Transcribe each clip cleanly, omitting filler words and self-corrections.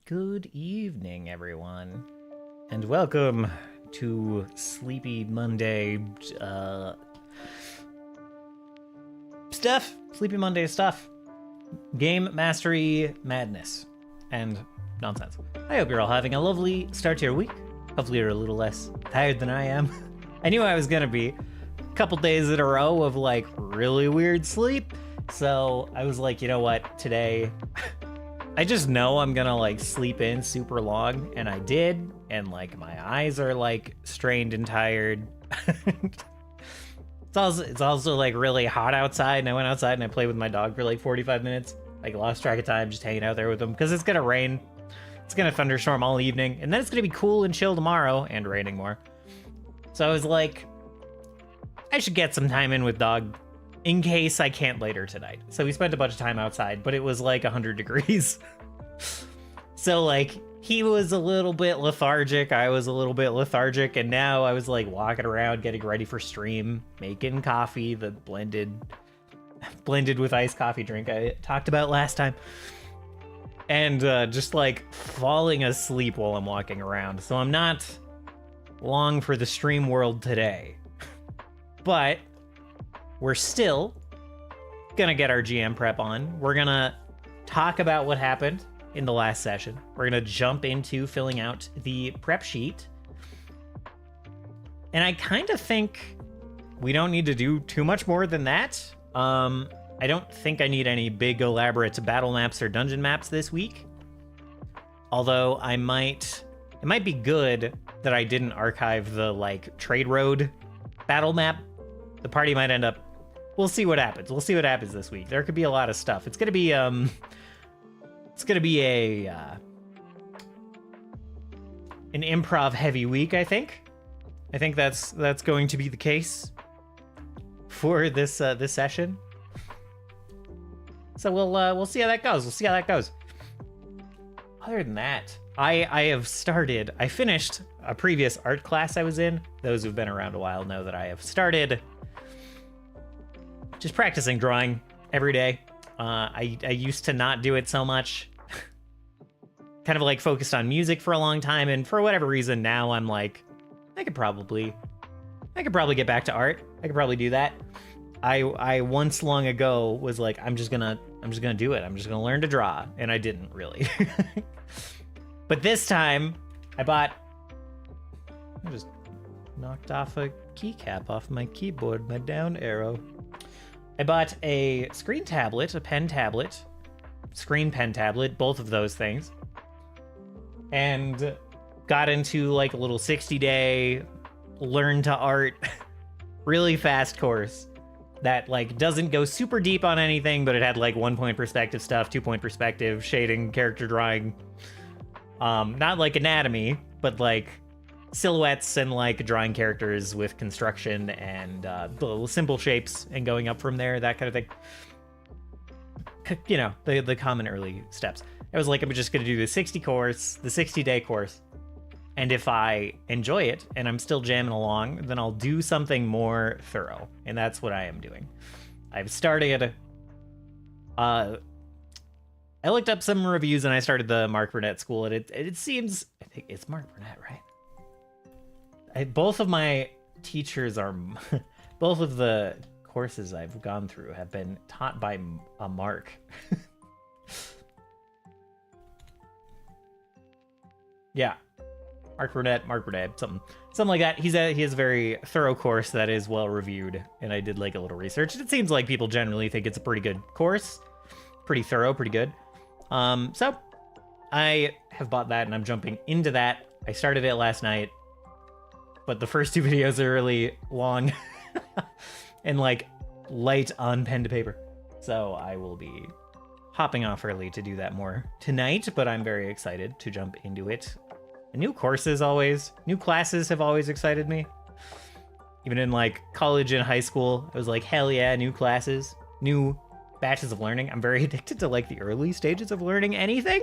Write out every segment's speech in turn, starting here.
Good evening, everyone, and welcome to Sleepy Monday stuff. Sleepy Monday stuff. Game mastery madness and nonsense. I hope you're all having a lovely start to your week. Hopefully you're a little less tired than I am. I knew I was gonna be a couple days in a row of like really weird sleep, so I was like, you know what, today I just know I'm gonna like sleep in super long, and I did, and like my eyes are like strained and tired. It's also like really hot outside, and I went outside and I played with my dog for like 45 minutes. Like lost track of time just hanging out there with him because it's gonna rain. It's gonna thunderstorm all evening, and then it's gonna be cool and chill tomorrow and raining more. So I was like, I should get some time in with dog in case I can't later tonight. So we spent a bunch of time outside, but it was like 100 degrees. So like he was a little bit lethargic, I was a little bit lethargic, and now I was like walking around getting ready for stream, making coffee, the blended with iced coffee drink I talked about last time, and just like falling asleep while I'm walking around. So I'm not long for the stream world today, but we're still gonna get our GM prep on. We're gonna talk about what happened in the last session. We're gonna jump into filling out the prep sheet. And I kind of think we don't need to do too much more than that. I don't think I need any big elaborate battle maps or dungeon maps this week. Although it might be good that I didn't archive the like trade road battle map. The party might end up, we'll see what happens. We'll see what happens this week. There could be a lot of stuff. It's gonna be an improv heavy week, I think. I think that's going to be the case for this session. So we'll see how that goes. Other than that, I finished a previous art class I was in. Those who've been around a while know that I have started just practicing drawing every day. I used to not do it so much. Kind of like focused on music for a long time, and for whatever reason now I'm like, I could probably get back to art. I could probably do that. I once long ago was like, I'm just gonna do it. I'm just gonna learn to draw, and I didn't really. But this time I just knocked off a keycap off my keyboard, my down arrow. I bought a screen tablet, a pen tablet, screen pen tablet, both of those things, and got into like a little 60-day learn to art really fast course that like doesn't go super deep on anything, but it had like 1-point perspective stuff, 2-point perspective, shading, character drawing, not like anatomy, but like silhouettes and like drawing characters with construction and little simple shapes and going up from there, that kind of thing. You know, the common early steps. I was like, I'm just gonna do the 60-day course, and if I enjoy it and I'm still jamming along, then I'll do something more thorough, and that's what I am doing. I've started I looked up some reviews and I started the Mark Burnett School, and it seems, I think it's Mark Burnett, right? both of my teachers are... both of the courses I've gone through have been taught by a Mark. Yeah. Mark Burnett, something like that. He has a very thorough course that is well reviewed, and I did like a little research. It seems like people generally think it's a pretty good course. Pretty thorough, pretty good. So I have bought that, and I'm jumping into that. I started it last night, but the first 2 videos are really long and like light on pen to paper. So I will be hopping off early to do that more tonight, but I'm very excited to jump into it. And new classes have always excited me. Even in like college and high school, I was like, hell yeah, new classes, new batches of learning. I'm very addicted to like the early stages of learning anything.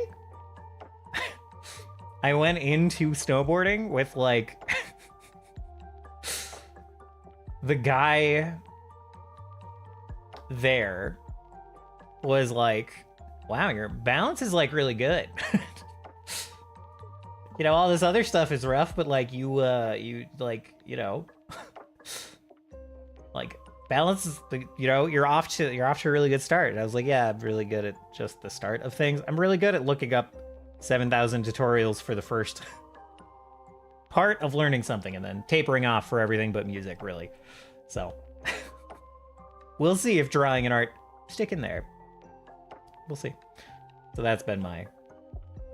I went into snowboarding with like the guy there was like, wow, your balance is like really good. You know, all this other stuff is rough, but like you like, you know, like balance is, you know, you're off to a really good start. And I was like, yeah, I'm really good at just the start of things. I'm really good at looking up 7,000 tutorials for the first part of learning something and then tapering off for everything but music, really. So we'll see if drawing and art stick in there. We'll see. So that's been my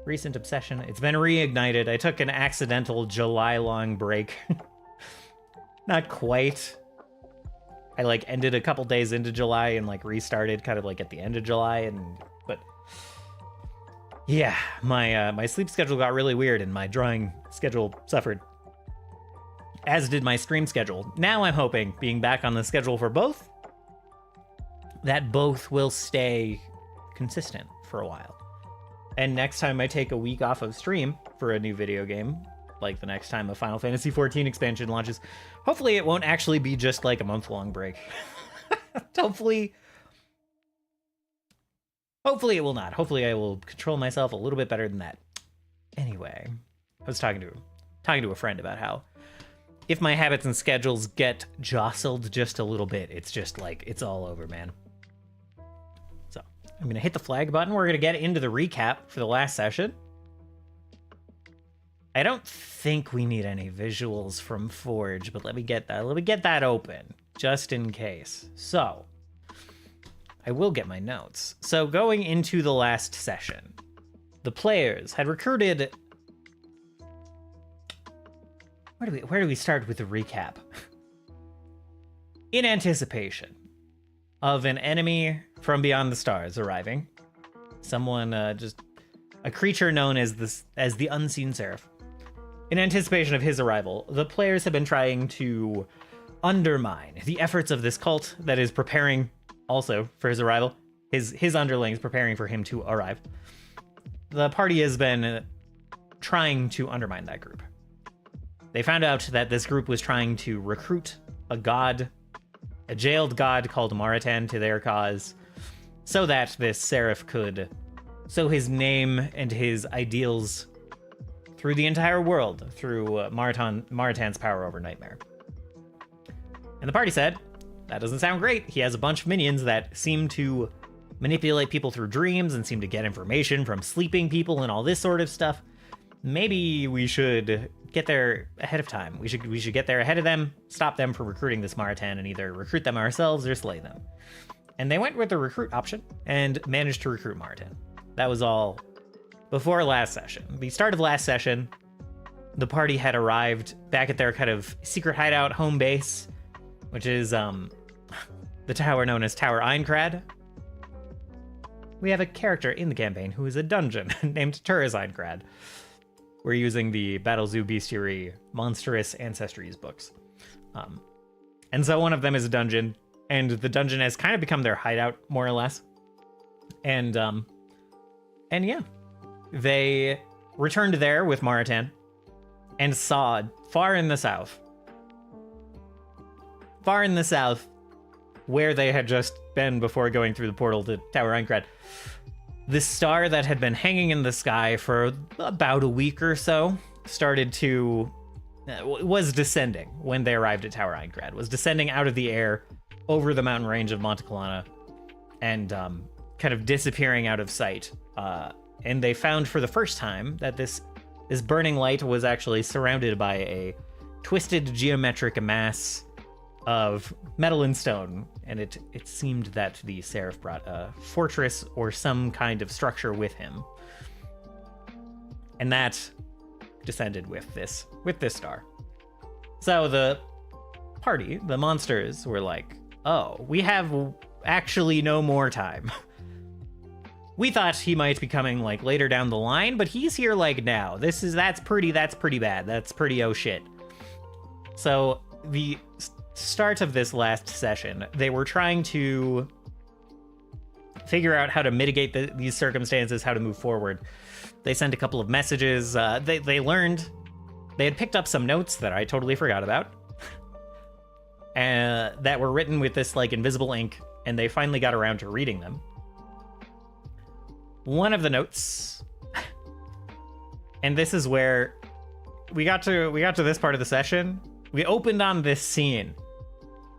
recent obsession. It's been reignited. I took an accidental July-long break. Not quite. I like ended a couple days into July and like restarted kind of like at the end of July, but yeah, my sleep schedule got really weird and my drawing schedule suffered, as did my stream schedule. Now I'm hoping, being back on the schedule for both, that both will stay consistent for a while. And next time I take a week off of stream for a new video game, like the next time a Final Fantasy XIV expansion launches, hopefully it won't actually be just like a month-long break. Hopefully it will not. Hopefully I will control myself a little bit better than that. Anyway, I was talking to a friend about how if my habits and schedules get jostled just a little bit, it's just like, it's all over, man. So I'm going to hit the flag button. We're going to get into the recap for the last session. I don't think we need any visuals from Forge, but let me get that open just in case. So I will get my notes. So going into the last session, the players had recruited... Where do we start with the recap? In anticipation of an enemy from beyond the stars arriving, someone just a creature known as the Unseen Seraph. In anticipation of his arrival, the players have been trying to undermine the efforts of this cult that is preparing also for his arrival. His underlings preparing for him to arrive. The party has been trying to undermine that group. They found out that this group was trying to recruit a jailed god called Maratan to their cause, so that this Seraph could sow his name and his ideals through the entire world, through Maratan's power over Nightmare. And the party said, that doesn't sound great. He has a bunch of minions that seem to manipulate people through dreams and seem to get information from sleeping people and all this sort of stuff. Maybe we should get there ahead of time. We should get there ahead of them, stop them from recruiting this Maratan, and either recruit them ourselves or slay them. And they went with the recruit option and managed to recruit Maratan. That was all before last session. The start of last session, the party had arrived back at their kind of secret hideout home base, which is the tower known as Tower Eincrad. We have a character in the campaign who is a dungeon named Turas Eincrad. We're using the Battle Zoo Bestiary Monstrous Ancestries books. And so one of them is a dungeon, and the dungeon has kind of become their hideout, more or less. And yeah, they returned there with Maratan and saw far in the south, where they had just been before going through the portal to Tower Eincrad, this star that had been hanging in the sky for about a week or so started to was descending when they arrived at Tower Eingrad, was descending out of the air over the mountain range of Monteclana and kind of disappearing out of sight. And they found for the first time that this burning light was actually surrounded by a twisted geometric mass of metal and stone, and it seemed that the Seraph brought a fortress or some kind of structure with him. And that descended with this star. So the party, the monsters, were like, oh, we have actually no more time. We thought he might be coming like later down the line, but he's here like now. That's pretty bad. That's pretty oh shit. So the start of this last session, they were trying to figure out how to mitigate these circumstances, how to move forward. They sent a couple of messages. They learned they had picked up some notes that I totally forgot about, that were written with this like invisible ink, and they finally got around to reading them. One of the notes, and this is where we got to this part of the session. We opened on this scene,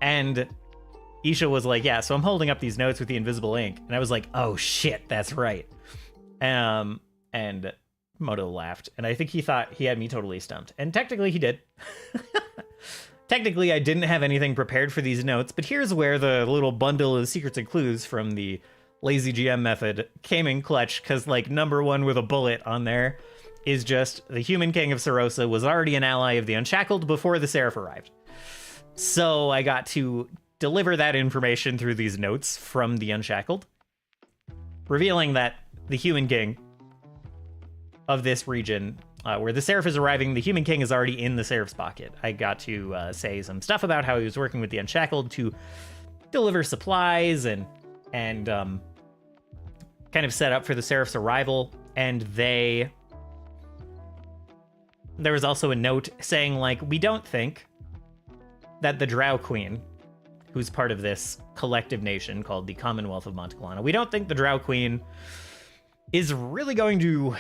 and Isha was like, yeah, so I'm holding up these notes with the invisible ink. And I was like, oh shit, that's right. And Moto laughed, and I think he thought he had me totally stumped. And technically he did. Technically I didn't have anything prepared for these notes, but here's where the little bundle of secrets and clues from the lazy GM method came in clutch, because like number one with a bullet on there is just the human king of Sarosa was already an ally of the Unshackled before the Seraph arrived. So I got to deliver that information through these notes from the Unshackled, revealing that the human king of this region, where the Seraph is arriving, the human king is already in the Seraph's pocket. I got to say some stuff about how he was working with the Unshackled to deliver supplies and kind of set up for the Seraph's arrival. And there was also a note saying, like, we don't think that the Drow Queen, who's part of this collective nation called the Commonwealth of Monteclana, we don't think the Drow Queen is really going to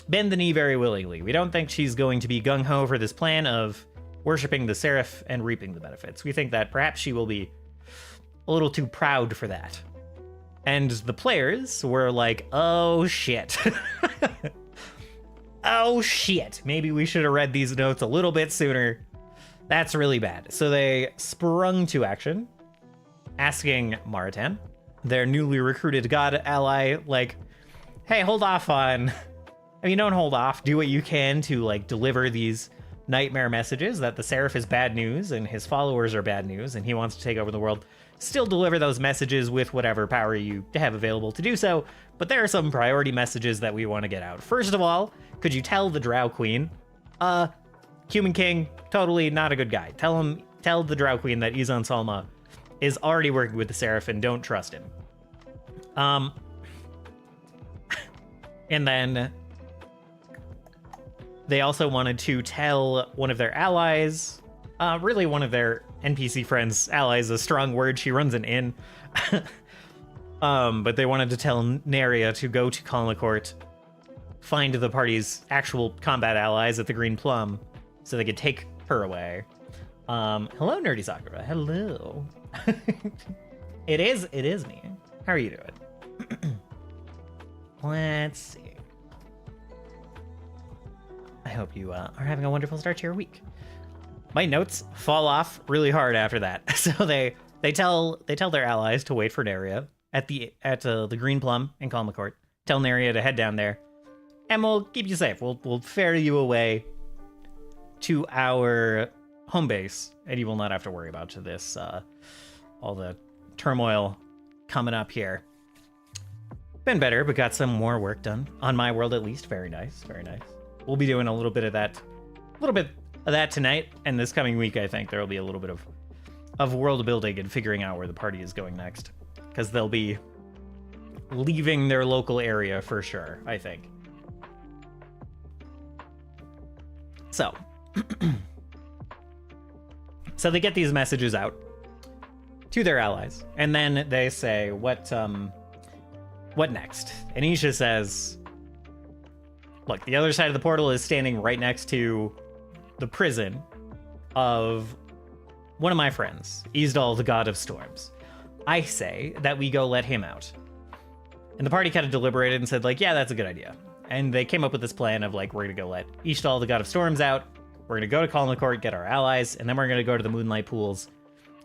bend the knee very willingly. We don't think she's going to be gung-ho for this plan of worshipping the Seraph and reaping the benefits. We think that perhaps she will be a little too proud for that. And the players were like, oh shit. Oh shit. Maybe we should have read these notes a little bit sooner. That's really bad. So they sprung to action, asking Maratan, their newly recruited god ally, like, hey, hold off on... I mean, don't hold off. Do what you can to, like, deliver these nightmare messages that the Seraph is bad news and his followers are bad news and he wants to take over the world. Still deliver those messages with whatever power you have available to do so, but there are some priority messages that we want to get out. First of all, could you tell the Drow Queen, Human King, totally not a good guy. Tell the Drow Queen that Izan Salma is already working with the Seraph and don't trust him. And then they also wanted to tell one of their allies, really one of their NPC friends, allies, a strong word, she runs an inn. But they wanted to tell Neria to go to Colnacourt, find the party's actual combat allies at the Green Plum, so they could take her away. Hello, Nerdy Sakura. Hello. It is me. How are you doing? Let's see. I hope you are having a wonderful start to your week. My notes fall off really hard after that. So they tell their allies to wait for Neria at the Green Plum in Colnacourt. Tell Neria to head down there, and we'll keep you safe. We'll ferry you away to our home base, and you will not have to worry about this all the turmoil coming up here. Been better, but got some more work done on my world at least. Very nice, very nice. We'll be doing a little bit of that tonight, and this coming week I think there will be a little bit of world building and figuring out where the party is going next, because they'll be leaving their local area for sure, I think. So so they get these messages out to their allies, and then they say, what next? And Isha says, look, the other side of the portal is standing right next to the prison of one of my friends, Isdal, the god of storms. I say that we go let him out. And the party kind of deliberated and said, like, yeah, that's a good idea. And they came up with this plan of, like, we're going to go let Isdal, the god of storms, out. We're going to go to Konnor Court, get our allies, and then we're going to go to the Moonlight Pools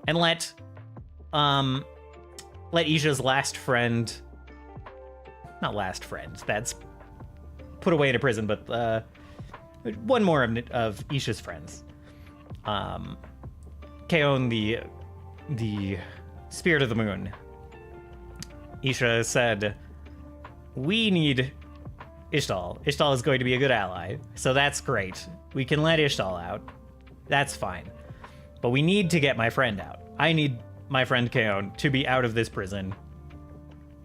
and let Isha's last friend, not last friend, that's put away in a prison, but one more of Isha's friends. Kaon, the spirit of the moon. Isha said, we need Ishtal. Ishtal is going to be a good ally, so that's great. We can let Ishtal out. That's fine. But we need to get my friend out. I need my friend Kaon to be out of this prison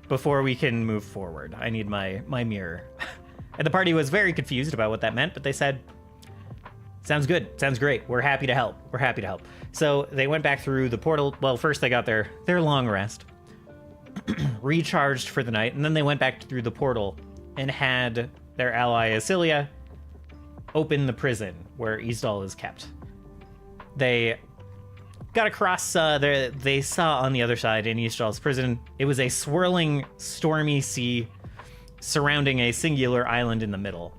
before we can move forward. I need my mirror. And the party was very confused about what that meant, but they said, sounds good. Sounds great. We're happy to help. We're happy to help. So they went back through the portal. Well, first they got their long rest, recharged for the night, and then they went back through the portal and had their ally Asilia open the prison where Isdal is kept. They got across, they saw on the other side in Isdal's prison, it was a swirling, stormy sea surrounding a singular island in the middle,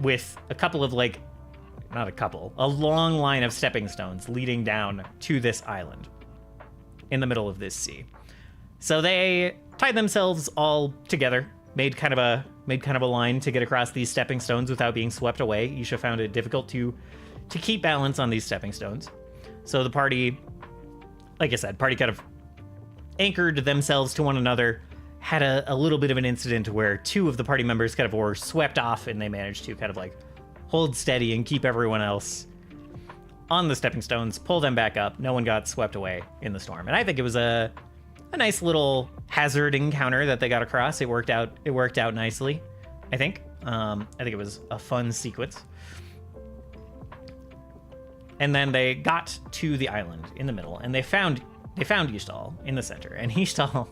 with a couple of, like, not a couple, a long line of stepping stones leading down to this island in the middle of this sea. So they tied themselves all together, made kind of a line to get across these stepping stones without being swept away. Isha found it difficult to keep balance on these stepping stones. So the party, like I said, kind of anchored themselves to one another, had a little bit of an incident where two of the party members kind of were swept off, and they managed to kind of like hold steady and keep everyone else on the stepping stones, pull them back up. No one got swept away in the storm. And I think it was a nice little hazard encounter that they got across. It worked out nicely, I think. I think it was a fun sequence. And then they got to the island in the middle, and they found Ishtal in the center. And Ishtal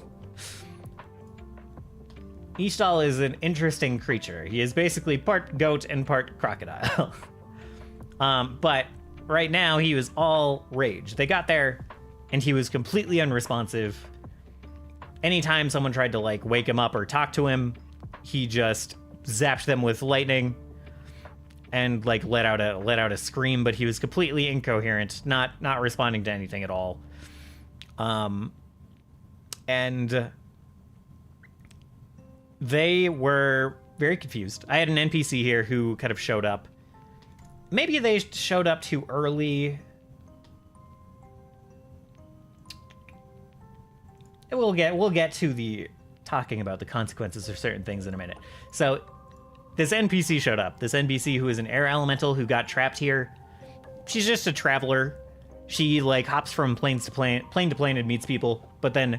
is an interesting creature. He is basically part goat and part crocodile. But right now he was all rage. They got there and he was completely unresponsive. Anytime someone tried to like wake him up or talk to him, he just zapped them with lightning and like let out a scream, but he was completely incoherent, not responding to anything at all. And they were very confused. I had an NPC here who kind of showed up. Maybe they showed up too early. We'll get to the talking about the consequences of certain things in a minute. So this NPC showed up. This NPC who is an air elemental who got trapped here. She's just a traveler. She like hops from plane to plane and meets people, but then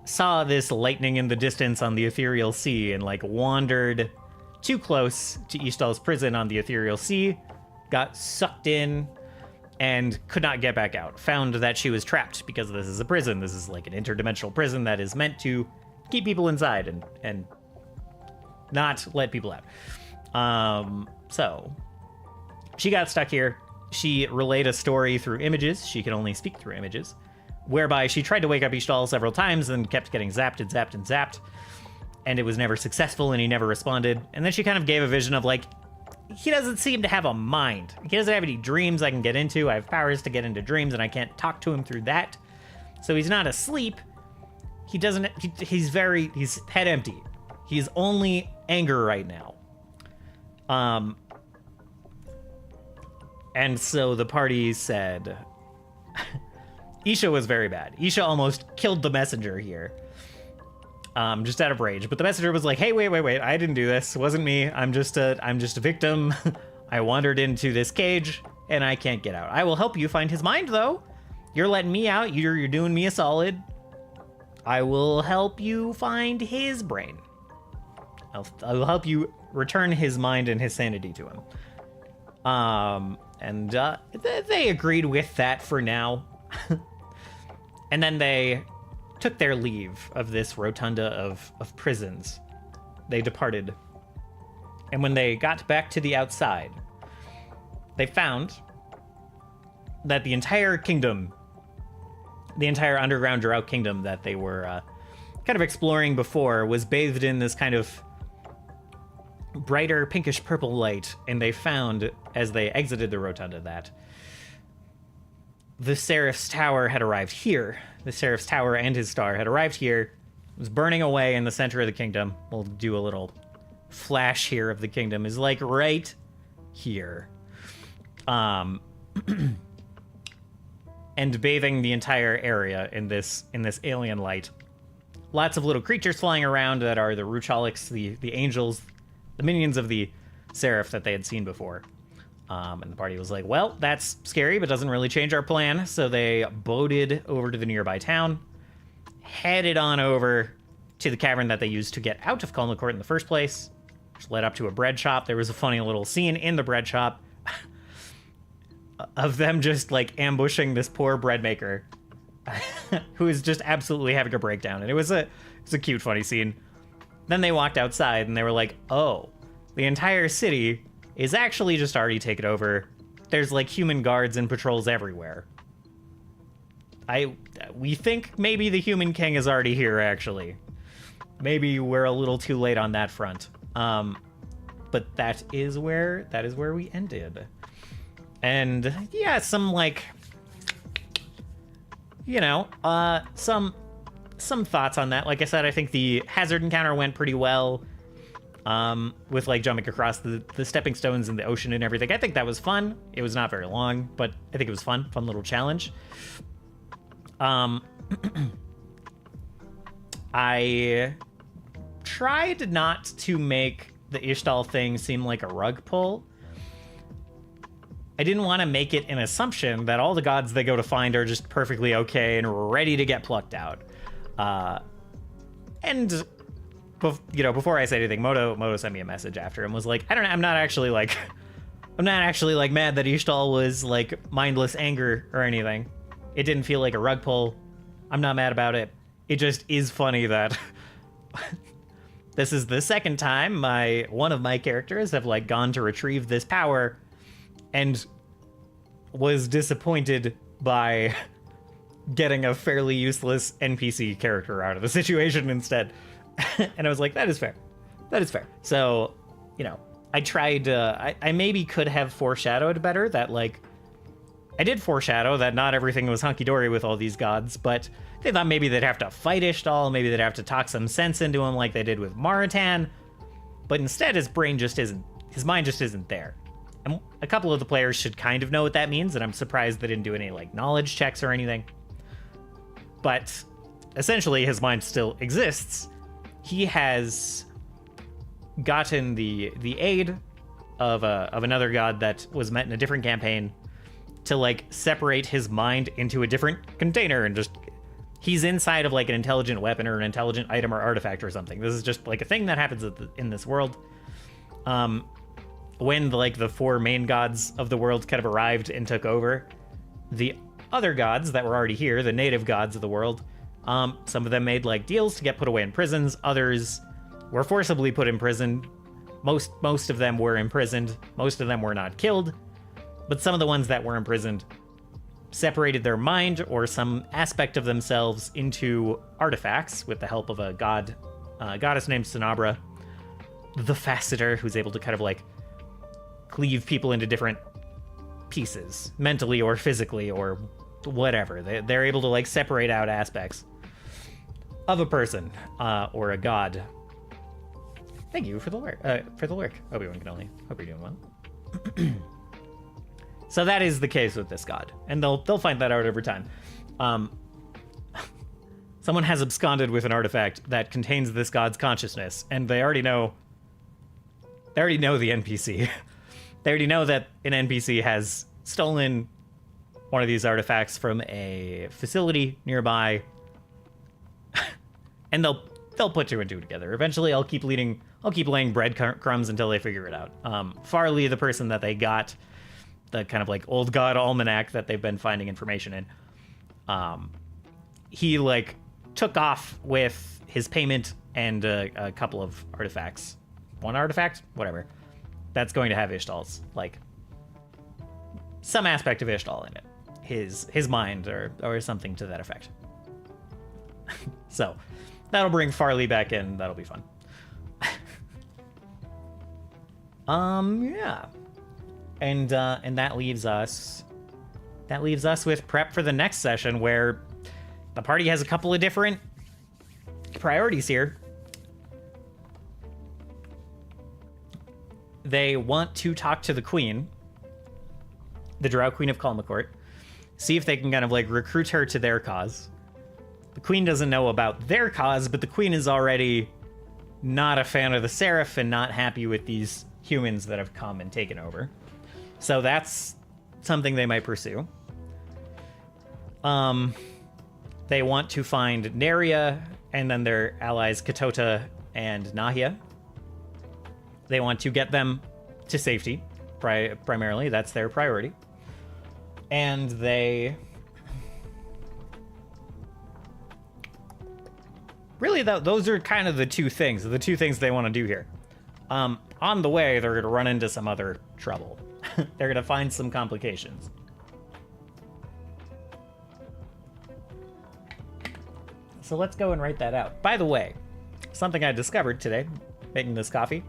saw this lightning in the distance on the ethereal sea and like wandered too close to Ishtal's prison on the ethereal sea, got sucked in, and could not get back out. Found that she was trapped because this is a prison. This is like an interdimensional prison that is meant to keep people inside and not let people out. So she got stuck here. She relayed a story through images. She could only speak through images, whereby she tried to wake up Ishtal several times and kept getting zapped and zapped and zapped, and it was never successful, and he never responded. And then she kind of gave a vision of like, he doesn't seem to have a mind. He doesn't have any dreams I can get into. I have powers to get into dreams, and I can't talk to him through that. So he's not asleep. He's head empty. He's only anger right now. And so the party said, Isha was very bad. Isha almost killed the messenger here. Just out of rage. But the messenger was like, hey, wait, I didn't do this. It wasn't me. I'm just a victim. I wandered into this cage and I can't get out. I will help you find his mind though. You're letting me out. You're doing me a solid. I will help you find his brain. I will help you return his mind and his sanity to him. And they agreed with that for now. And then they took their leave of this rotunda of prisons. They departed. And when they got back to the outside, they found that the entire kingdom, the entire underground Drow kingdom that they were kind of exploring before, was bathed in this kind of brighter pinkish purple light, and they found, as they exited the rotunda, that the Seraph's tower had arrived here. The Seraph's tower and his star had arrived here. It was burning away in the center of the kingdom. We'll do a little flash here of the kingdom. Is like right here. And bathing the entire area in this alien light. Lots of little creatures flying around that are the Ruchalics, the angels, the minions of the Seraph that they had seen before. And the party was like, well, that's scary, but doesn't really change our plan. So they boated over to the nearby town, headed on over to the cavern that they used to get out of Konnor Court in the first place, which led up to a bread shop. There was a funny little scene in the bread shop of them just like ambushing this poor bread maker who is just absolutely having a breakdown. And it was a cute, funny scene. Then they walked outside and they were like, oh, the entire city is actually just already taken over. There's like human guards and patrols everywhere. We think maybe the human king is already here, actually. Maybe we're a little too late on that front. But that is where we ended. And yeah, some like, you know, some thoughts on that. Like I said, I think the hazard encounter went pretty well. With like jumping across the stepping stones in the ocean and everything. I think that was fun. It was not very long, but I think it was fun little challenge. I tried not to make the Ishtal thing seem like a rug pull. I didn't want to make it an assumption that all the gods they go to find are just perfectly okay and ready to get plucked out. And you know, before I say anything, Moto sent me a message after and was like, I don't know, I'm not actually like mad that Ishtal was like mindless anger or anything. It didn't feel like a rug pull. I'm not mad about it. It just is funny that this is the second time one of my characters have like gone to retrieve this power and was disappointed by getting a fairly useless NPC character out of the situation instead. And I was like, that is fair. That is fair. So, you know, I tried, I maybe could have foreshadowed better that, like, I did foreshadow that not everything was hunky-dory with all these gods, but they thought maybe they'd have to fight Ishtal, maybe they'd have to talk some sense into him like they did with Maratan, but instead his mind just isn't there. And a couple of the players should kind of know what that means, and I'm surprised they didn't do any, like, knowledge checks or anything. But essentially his mind still exists. He has gotten the aid of another god that was met in a different campaign to like separate his mind into a different container and just he's inside of like an intelligent weapon or an intelligent item or artifact or something. This is just like a thing that happens in this world. When the four main gods of the world kind of arrived and took over, the other gods that were already here, the native gods of the world, some of them made like deals to get put away in prisons. Others were forcibly put in prison. Most of them were imprisoned. Most of them were not killed. But some of the ones that were imprisoned separated their mind or some aspect of themselves into artifacts with the help of a goddess named Sanabra, the Faceter, who's able to kind of like cleave people into different pieces, mentally or physically or whatever. They're able to like separate out aspects of a person or a god. Thank you for the lurk. Obi-Wan Kenobi. Hope you're doing well. So that is the case with this god, and they'll find that out over time. Someone has absconded with an artifact that contains this god's consciousness, and they already know the NPC. They already know that an NPC has stolen one of these artifacts from a facility nearby, and they'll put two and two together. Eventually, I'll keep laying breadcrumbs until they figure it out. Farley, the person that they got, the kind of like old god almanac that they've been finding information in, he like took off with his payment and a couple of artifacts. One artifact, whatever, that's going to have Ishtal's like some aspect of Ishtal in it. His mind or something to that effect. So that'll bring Farley back in. That'll be fun. Yeah. And that leaves us with prep for the next session, where the party has a couple of different priorities here. They want to talk to the queen, the Drow Queen of Kalmacourt, see if they can kind of like recruit her to their cause. The queen doesn't know about their cause, but the queen is already not a fan of the Seraph and not happy with these humans that have come and taken over. So that's something they might pursue. They want to find Neria and then their allies Katota and Nahia. They want to get them to safety, primarily. That's their priority. And they... Really, those are kind of the two things they want to do here. On the way, they're going to run into some other trouble. They're going to find some complications. So let's go and write that out. By the way, something I discovered today, making this coffee.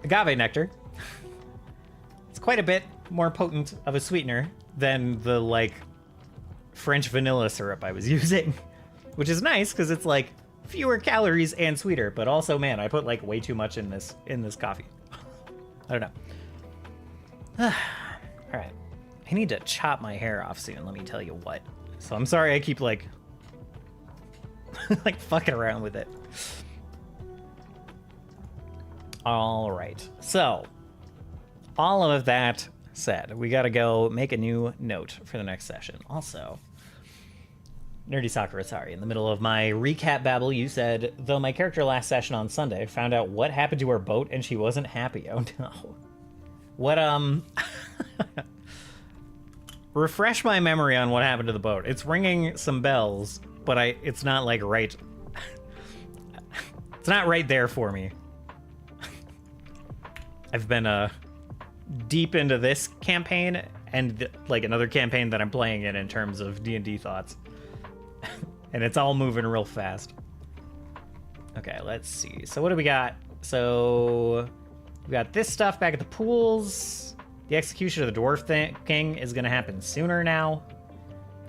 Agave nectar. It's quite a bit more potent of a sweetener than the, like, French vanilla syrup I was using. Which is nice, because it's, like, fewer calories and sweeter. But also, man, I put, like, way too much in this coffee. I don't know. Alright. I need to chop my hair off soon, let me tell you what. So I'm sorry I keep, like... like, fucking around with it. Alright. So, all of that said, we gotta go make a new note for the next session. Also, Nerdy Sakura, sorry, in the middle of my recap babble, you said, though my character last session on Sunday found out what happened to her boat and she wasn't happy. Oh no. What, refresh my memory on what happened to the boat. It's ringing some bells, but it's not, like, right... it's not right there for me. I've been, deep into this campaign and, like, another campaign that I'm playing in terms of D&D thoughts. And it's all moving real fast. Okay, let's see. So what do we got? So we got this stuff back at the pools. The execution of the Dwarf King is going to happen sooner now.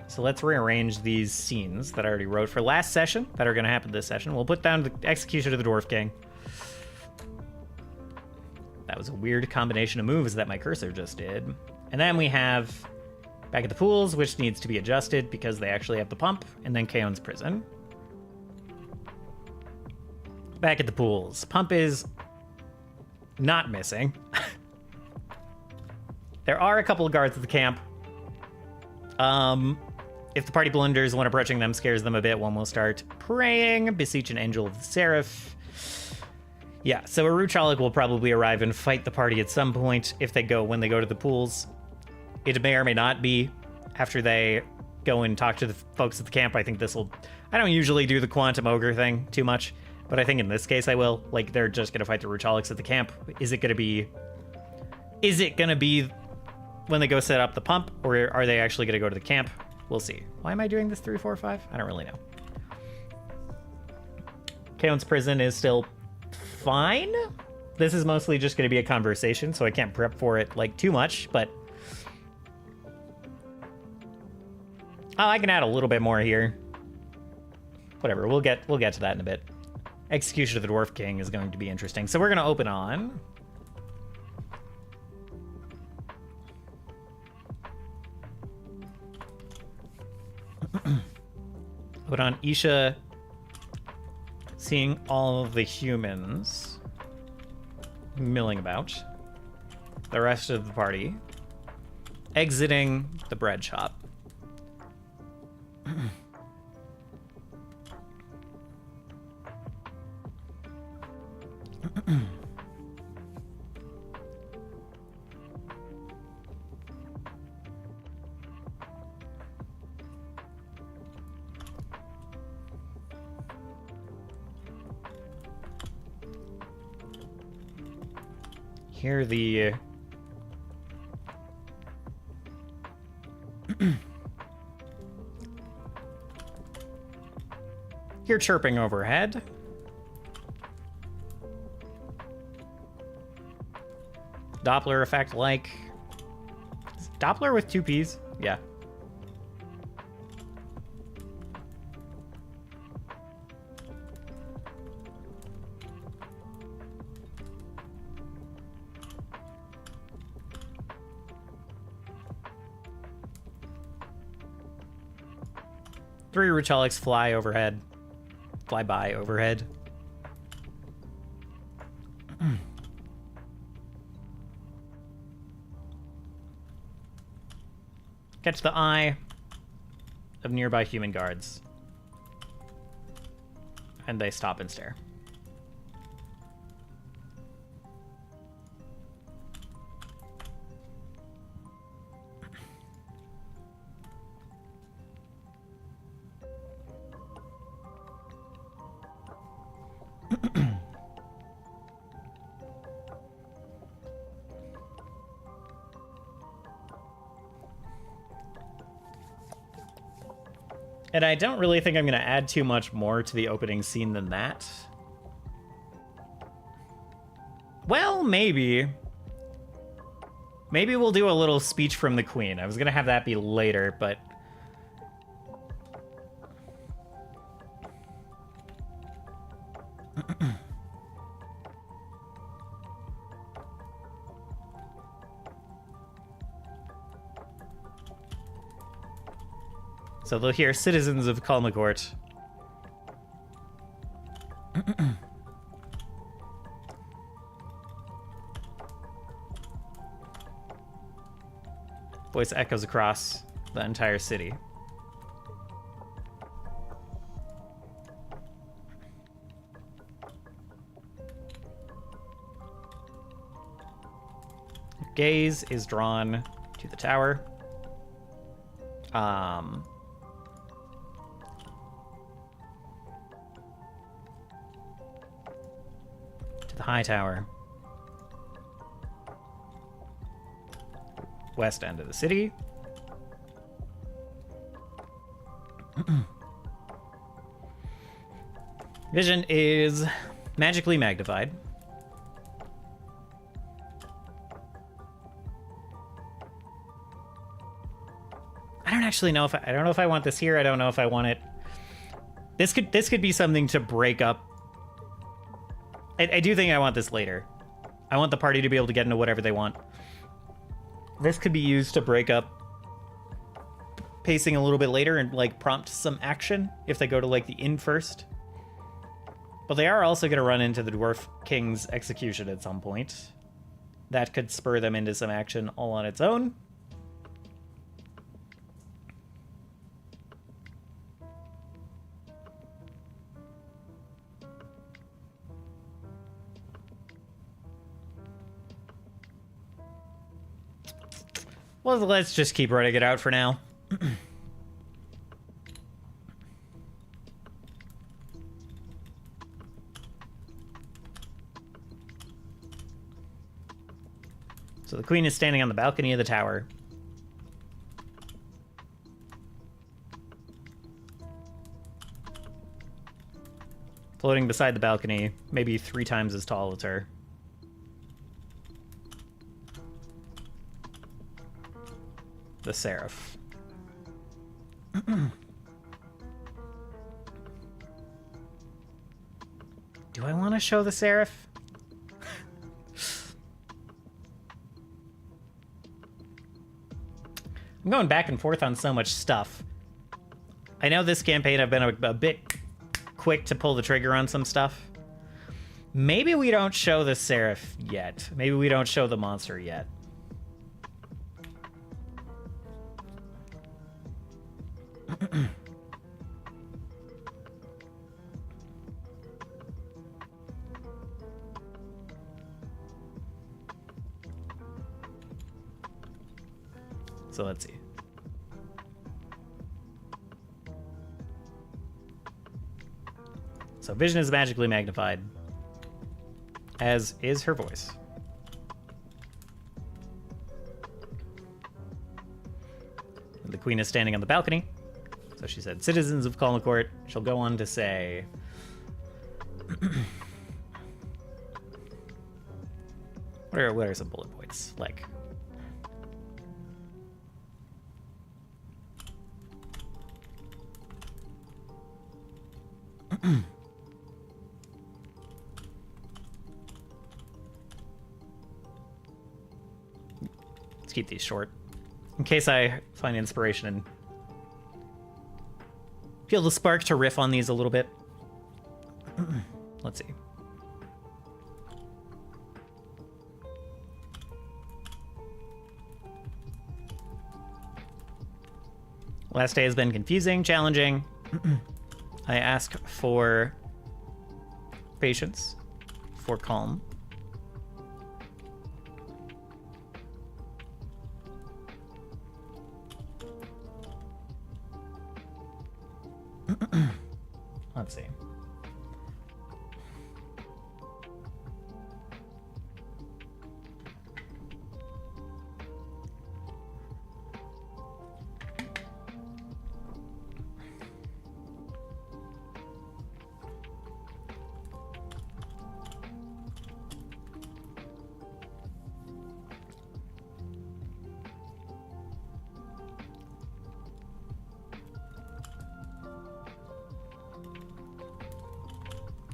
So let's rearrange these scenes that I already wrote for last session that are going to happen this session. We'll put down the execution of the Dwarf King. That was a weird combination of moves that my cursor just did. And then we have back at the pools, which needs to be adjusted because they actually have the pump, and then Kaon's prison. Back at the pools. Pump is not missing. There are a couple of guards at the camp. If the party blunders, one approaching them scares them a bit, one will start praying, beseech an angel of the Seraph. Yeah, so a Ruchalik will probably arrive and fight the party at some point when they go to the pools. It may or may not be after they go and talk to the folks at the camp. I think I don't usually do the Quantum Ogre thing too much, but I think in this case I will. Like, they're just gonna fight the Ruchaliks at the camp. Is it gonna be when they go set up the pump, or are they actually gonna go to the camp? We'll see. Why am I doing this 3, 4, 5? I don't really know. Kaon's prison is still fine. This is mostly just going to be a conversation, so I can't prep for it like too much, but I can add a little bit more here. Whatever, we'll get to that in a bit. Execution of the Dwarf King is going to be interesting. So we're going to open on Isha seeing all of the humans milling about. The rest of the party exiting the bread shop. Here the Hear chirping overhead. Doppler effect like... Is Doppler with 2 Ps? Yeah. Three Rhetorics fly overhead. Fly by overhead. Catch the eye of nearby human guards. And they stop and stare. And I don't really think I'm going to add too much more to the opening scene than that. Well, maybe. Maybe we'll do a little speech from the Queen. I was going to have that be later, but... So they'll hear citizens of Kalmagort. Voice echoes across the entire city. Gaze is drawn to the tower. To the high tower. West end of the city. Vision is magically magnified. I don't actually know if I don't know if I want this here. I don't know if I want it. This could be something to break up. I do think I want this later. I want the party to be able to get into whatever they want. This could be used to break up pacing a little bit later and like prompt some action if they go to like the inn first. But they are also going to run into the Dwarf King's execution at some point. That could spur them into some action all on its own. Well, let's just keep running it out for now. So the Queen is standing on the balcony of the tower. Floating beside the balcony, maybe 3 times as tall as her. The Seraph. Do I want to show the Seraph? I'm going back and forth on so much stuff. I know this campaign I've been a bit quick to pull the trigger on some stuff. Maybe we don't show the Seraph yet. Maybe we don't show the monster yet. So let's see. So vision is magically magnified, as is her voice. The queen is standing on the balcony. So she said, citizens of Konnor Court. She'll go on to say... what are some bullet points? Like... Let's keep these short. In case I find inspiration and feel the spark to riff on these a little bit. Let's see. Last day has been confusing, challenging. I ask for patience, for calm. Let's see.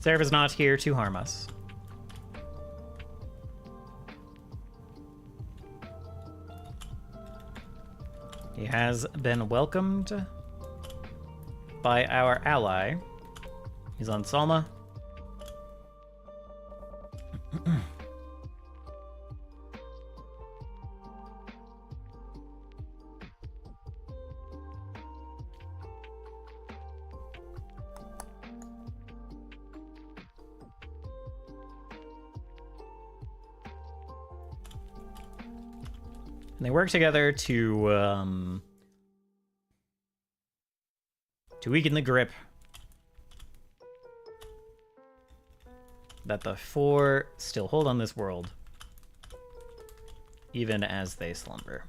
Seraph is not here to harm us. He has been welcomed by our ally. He's on Salma. And they work together to weaken the grip that the four still hold on this world, even as they slumber.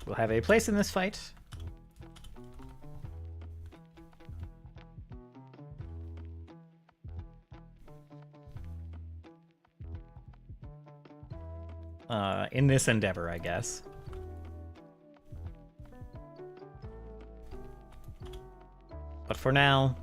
We'll have a place in this fight. In this endeavor, I guess. But for now...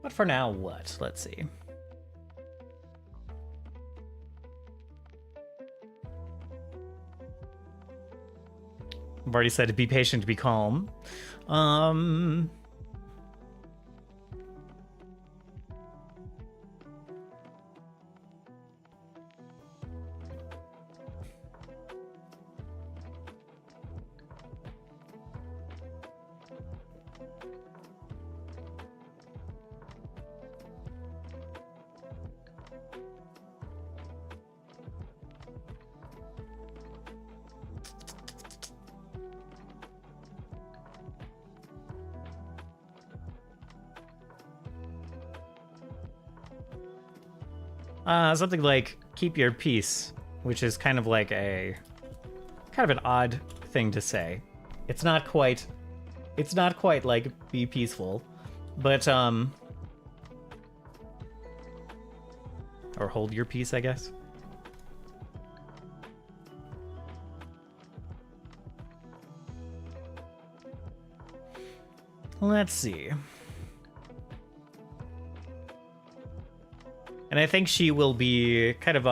But for now, what? Let's see. I've already said to be patient, to be calm. Something like keep your peace, which is kind of like an odd thing to say. It's not quite like be peaceful, but or hold your peace, I guess. Let's see. And I think she will be kind of,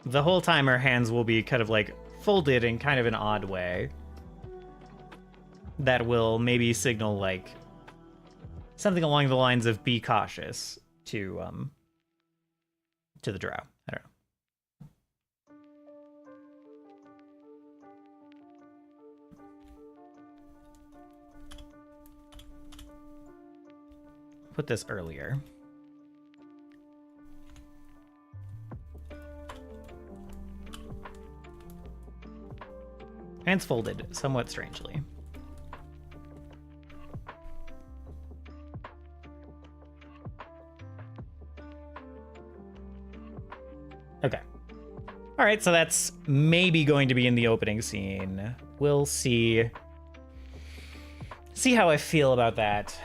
the whole time her hands will be kind of like folded in kind of an odd way. That will maybe signal like something along the lines of be cautious to the Drow. I don't know. put this earlier. And it's folded somewhat strangely. Okay. All right, so that's maybe going to be in the opening scene. We'll see. See how I feel about that.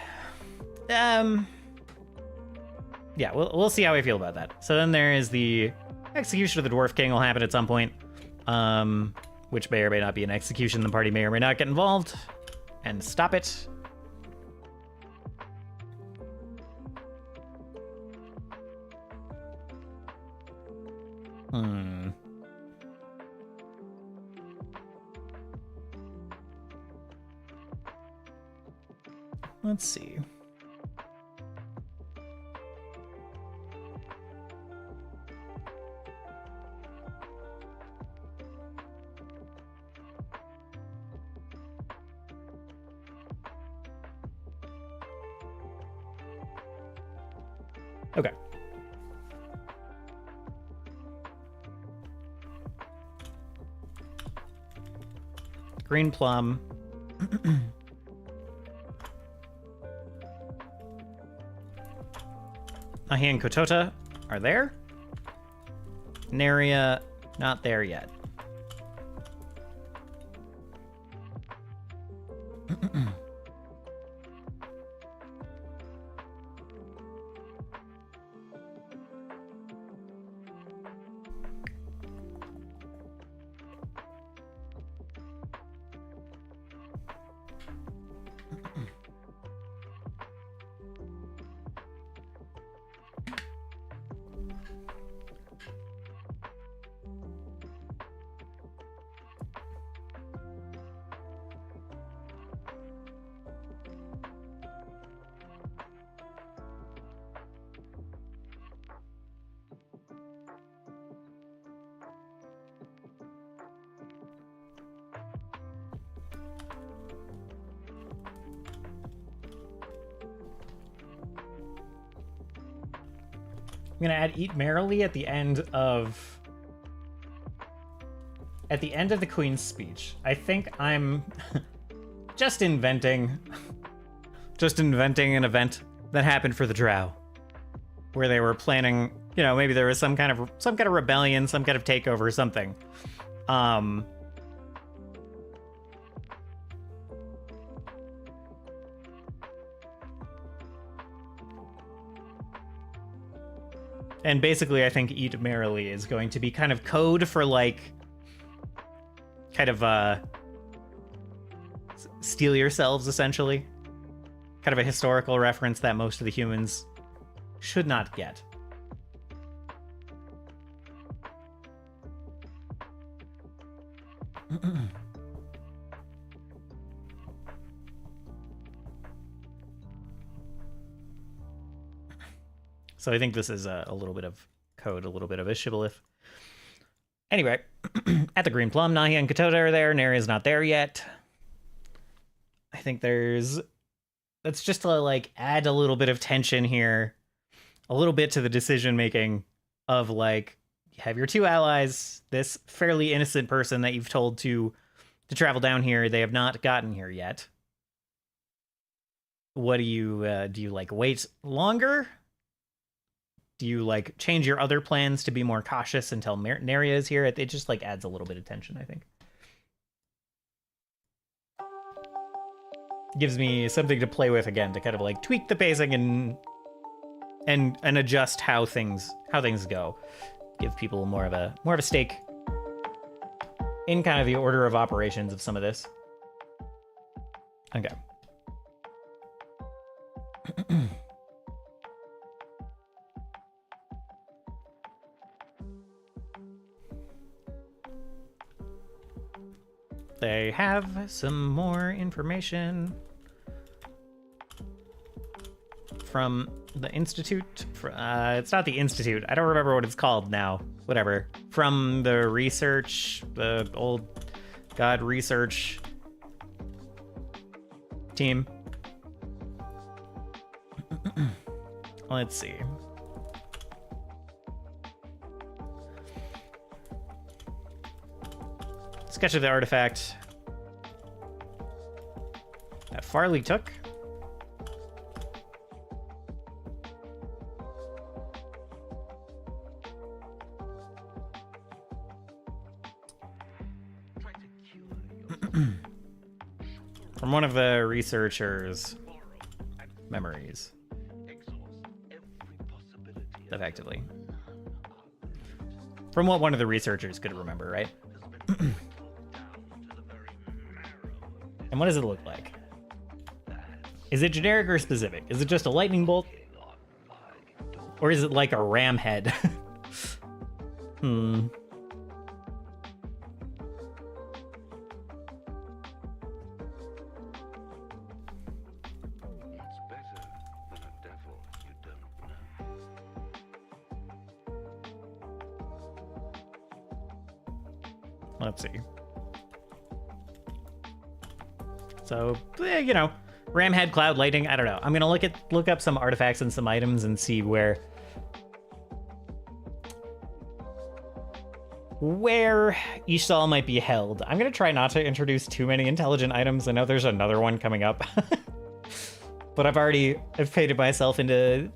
Yeah, we'll see how I feel about that. So then there is the execution of the Dwarf King will happen at some point, which may or may not be an execution. The party may or may not get involved and stop it. Let's see. Okay. Green plum. Ahi and Kotota are there. Naria, not there yet. I'm gonna add Eat Merrily at the end of the Queen's speech. I think I'm just inventing an event that happened for the Drow, where they were planning, you know, maybe there was some kind of rebellion, some kind of takeover or something. And basically, I think Eat Merrily is going to be kind of code for, like, kind of, steal yourselves, essentially. Kind of a historical reference that most of the humans should not get. So I think this is a little bit of code, a little bit of a shibboleth. Anyway, at the Green Plum, Nahi and Kotota are there. Neria's not there yet. I think that's just to, like, add a little bit of tension here, a little bit to the decision making of, like, you have your two allies, this fairly innocent person that you've told to travel down here. They have not gotten here yet. What do you like, wait longer? Do you, like, change your other plans to be more cautious until Neria is here? It just, like, adds a little bit of tension, I think. Gives me something to play with again to kind of, like, tweak the pacing and adjust how things go. Give people more of a stake in kind of the order of operations of some of this. Okay. They have some more information from the Institute. It's not the Institute. I don't remember what it's called now. Whatever. From the research, the old god research team. Let's see. Sketch of the artifact that Farley took. From one of the researchers' memories. Effectively. From what one of the researchers could remember, right? And what does it look like? Is it generic or specific? Is it just a lightning bolt? Or is it like a ram head? Let's see. So, you know, ram head, cloud, lightning, I don't know. I'm gonna look up some artifacts and some items and see where Ishtal might be held. I'm gonna try not to introduce too many intelligent items. I know there's another one coming up. But I've painted myself into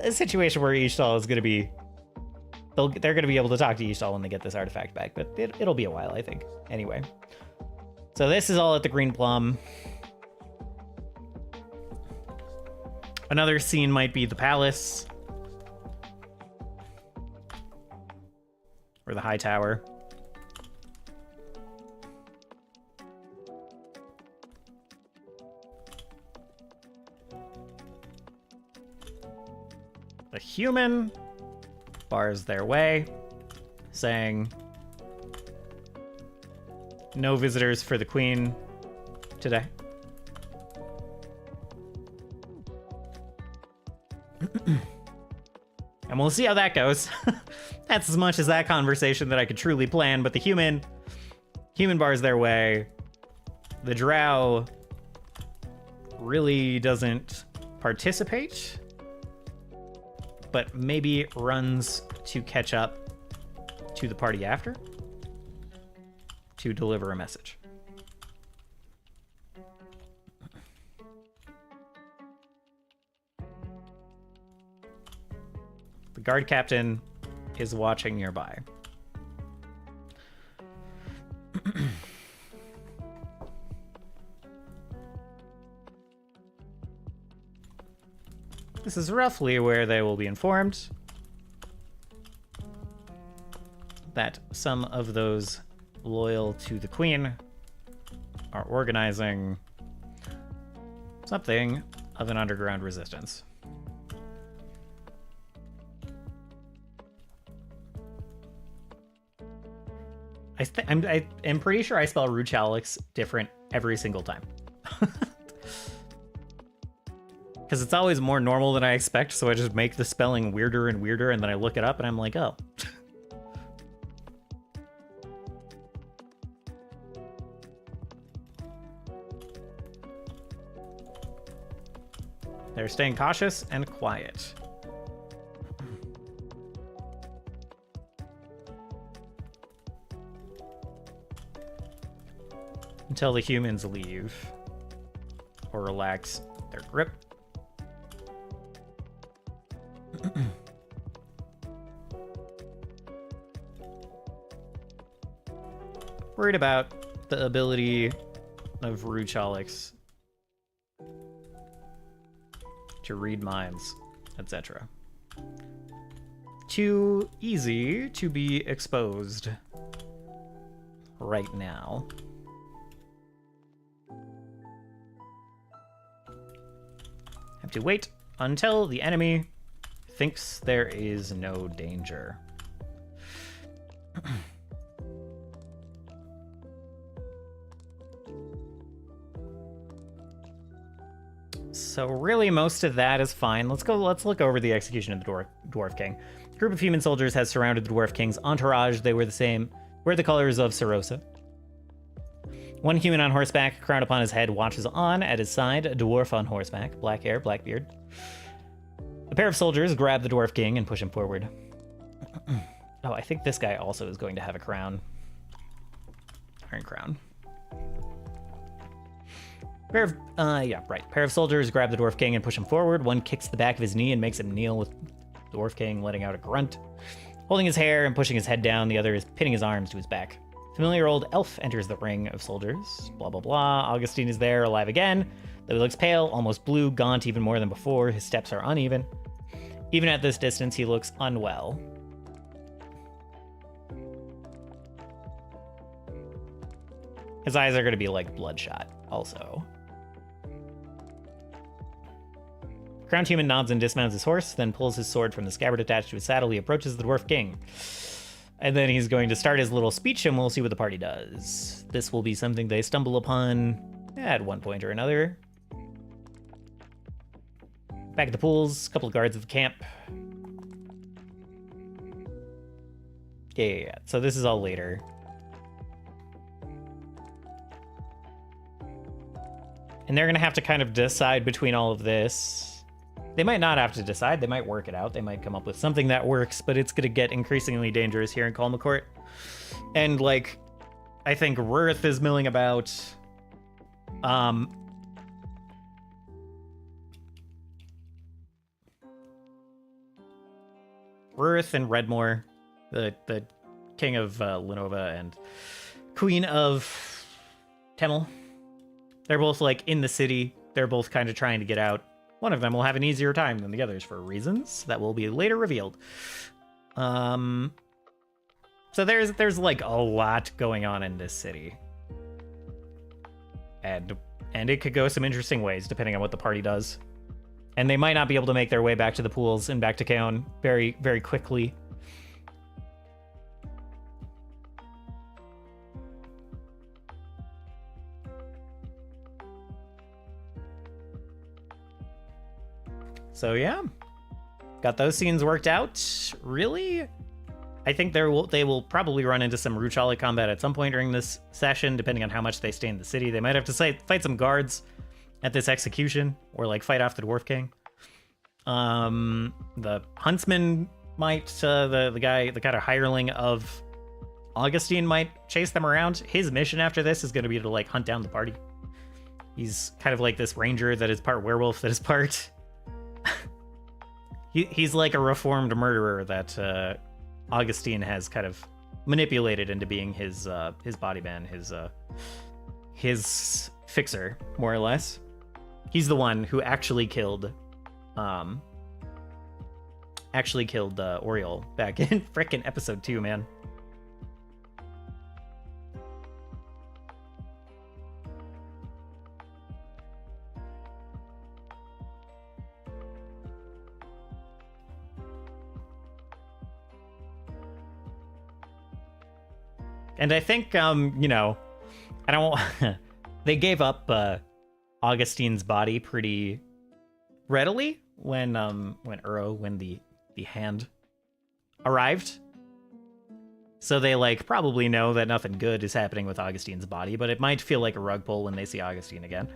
a situation where Ishtal is gonna be... They're gonna be able to talk to Ishtal when they get this artifact back, but it'll be a while, I think. Anyway. So this is all at the Green Plum. Another scene might be the palace. Or the high tower. The human bars their way, saying, no visitors for the queen today. And we'll see how that goes. That's as much as that conversation that I could truly plan, but the human bars their way. The Drow really doesn't participate, but maybe runs to catch up to the party after to deliver a message. The guard captain is watching nearby. This is roughly where they will be informed that some of those loyal to the queen are organizing something of an underground resistance. I'm pretty sure I spell Ruchalix different every single time. Because it's always more normal than I expect, so I just make the spelling weirder and weirder, and then I look it up and I'm like, oh. They're staying cautious and quiet. Until the humans leave or relax their grip. Worried about the ability of Ruchalix to read minds, etc. Too easy to be exposed right now. Have to wait until the enemy thinks there is no danger. So really most of that is fine. Let's look over the execution of the Dwarf King. A group of human soldiers has surrounded the Dwarf King's entourage. They were the colors of Sarosa. One human on horseback, crown upon his head, watches on. At his side, a dwarf on horseback, black hair, black beard. A pair of soldiers grab the Dwarf King and push him forward. Oh, I think this guy also is going to have a crown. Iron crown. Pair of soldiers grab the Dwarf King and push him forward. One kicks the back of his knee and makes him kneel, with the Dwarf King letting out a grunt. Holding his hair and pushing his head down, the other is pinning his arms to his back. Familiar old elf enters the ring of soldiers. Blah, blah, blah. Augustine is there, alive again. Though he looks pale, almost blue, gaunt even more than before. His steps are uneven. Even at this distance, he looks unwell. His eyes are going to be like bloodshot, also. Crowned human nods and dismounts his horse, then pulls his sword from the scabbard attached to his saddle. He approaches the Dwarf King. And then he's going to start his little speech, and we'll see what the party does. This will be something they stumble upon at one point or another. Back at the pools, a couple of guards at the camp. Yeah. So this is all later. And they're going to have to kind of decide between all of this. They might not have to decide. They might work it out. They might come up with something that works, but it's going to get increasingly dangerous here in Kalmacourt. And, like, I think Rurith is milling about. Rurith and Redmore, the king of Lenova and queen of Temel. They're both, like, in the city. They're both kind of trying to get out. One of them will have an easier time than the others for reasons that will be later revealed. So there's like a lot going on in this city. And it could go some interesting ways depending on what the party does. And they might not be able to make their way back to the pools and back to Kaon very, very quickly. So yeah, got those scenes worked out. Really, I think they will probably run into some Ruchali combat at some point during this session, depending on how much they stay in the city. They might have to fight some guards at this execution, or like fight off the Dwarf King. The huntsman might, the kind of hireling of Augustine might chase them around. His mission after this is going to be to like hunt down the party. He's kind of like this ranger that is part werewolf, that is part. He's like a reformed murderer that Augustine has kind of manipulated into being his body man, his fixer, more or less. He's the one who actually killed Oriol back in frickin' episode 2, man. And I think, you know, I don't. They gave up Augustine's body pretty readily when the hand arrived. So they like probably know that nothing good is happening with Augustine's body, but it might feel like a rug pull when they see Augustine again.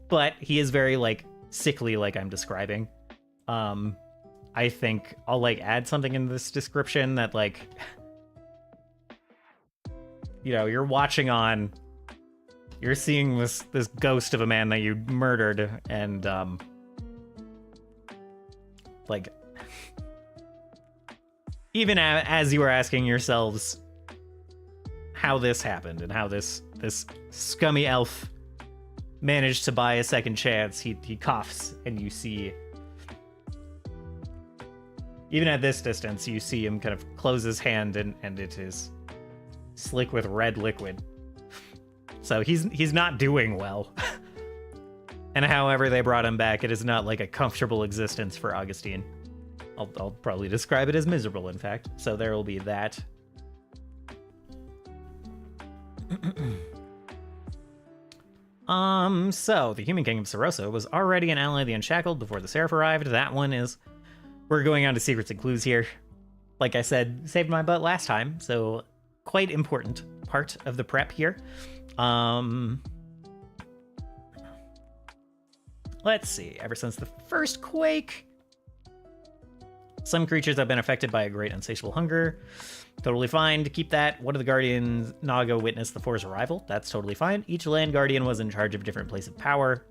But he is very like sickly, like I'm describing. I think I'll like add something in this description that like. You know, you're seeing this ghost of a man that you murdered, and like even as you are asking yourselves how this happened and how this scummy elf managed to buy a second chance, he coughs, and you see, even at this distance, you see him kind of close his hand, and it is slick with red liquid. So he's not doing well. And however they brought him back, it is not like a comfortable existence for Augustine. I'll probably describe it as miserable, in fact. So there will be that. So the Human King of Sarosa was already an ally of the Unshackled before the Seraph arrived. That one is, we're going on to secrets and clues here. Like I said, saved my butt last time, so quite important part of the prep here. Let's see. Ever since the first quake, Some creatures have been affected by a great insatiable hunger. Totally fine to keep that. One of the Guardians Naga witnessed the Four's arrival. That's totally fine. Each land guardian was in charge of a different place of power.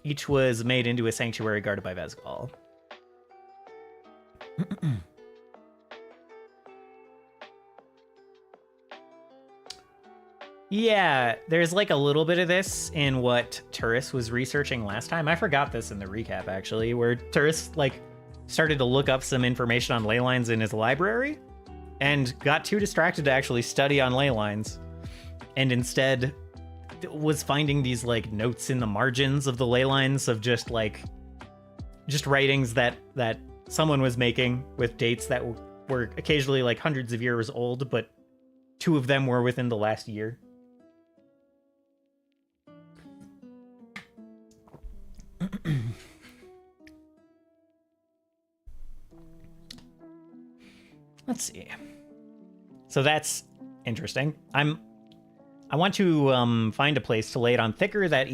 Each was made into a sanctuary guarded by Vezgal. Yeah, there's like a little bit of this in what Turris was researching last time. I forgot this in the recap, actually, where Turris like started to look up some information on ley lines in his library and got too distracted to actually study on ley lines, and instead was finding these like notes in the margins of the ley lines of just writings that someone was making with dates that were occasionally like hundreds of years old, but 2 of them were within the last year. Let's see. So that's interesting. I want to find a place to lay it on thicker that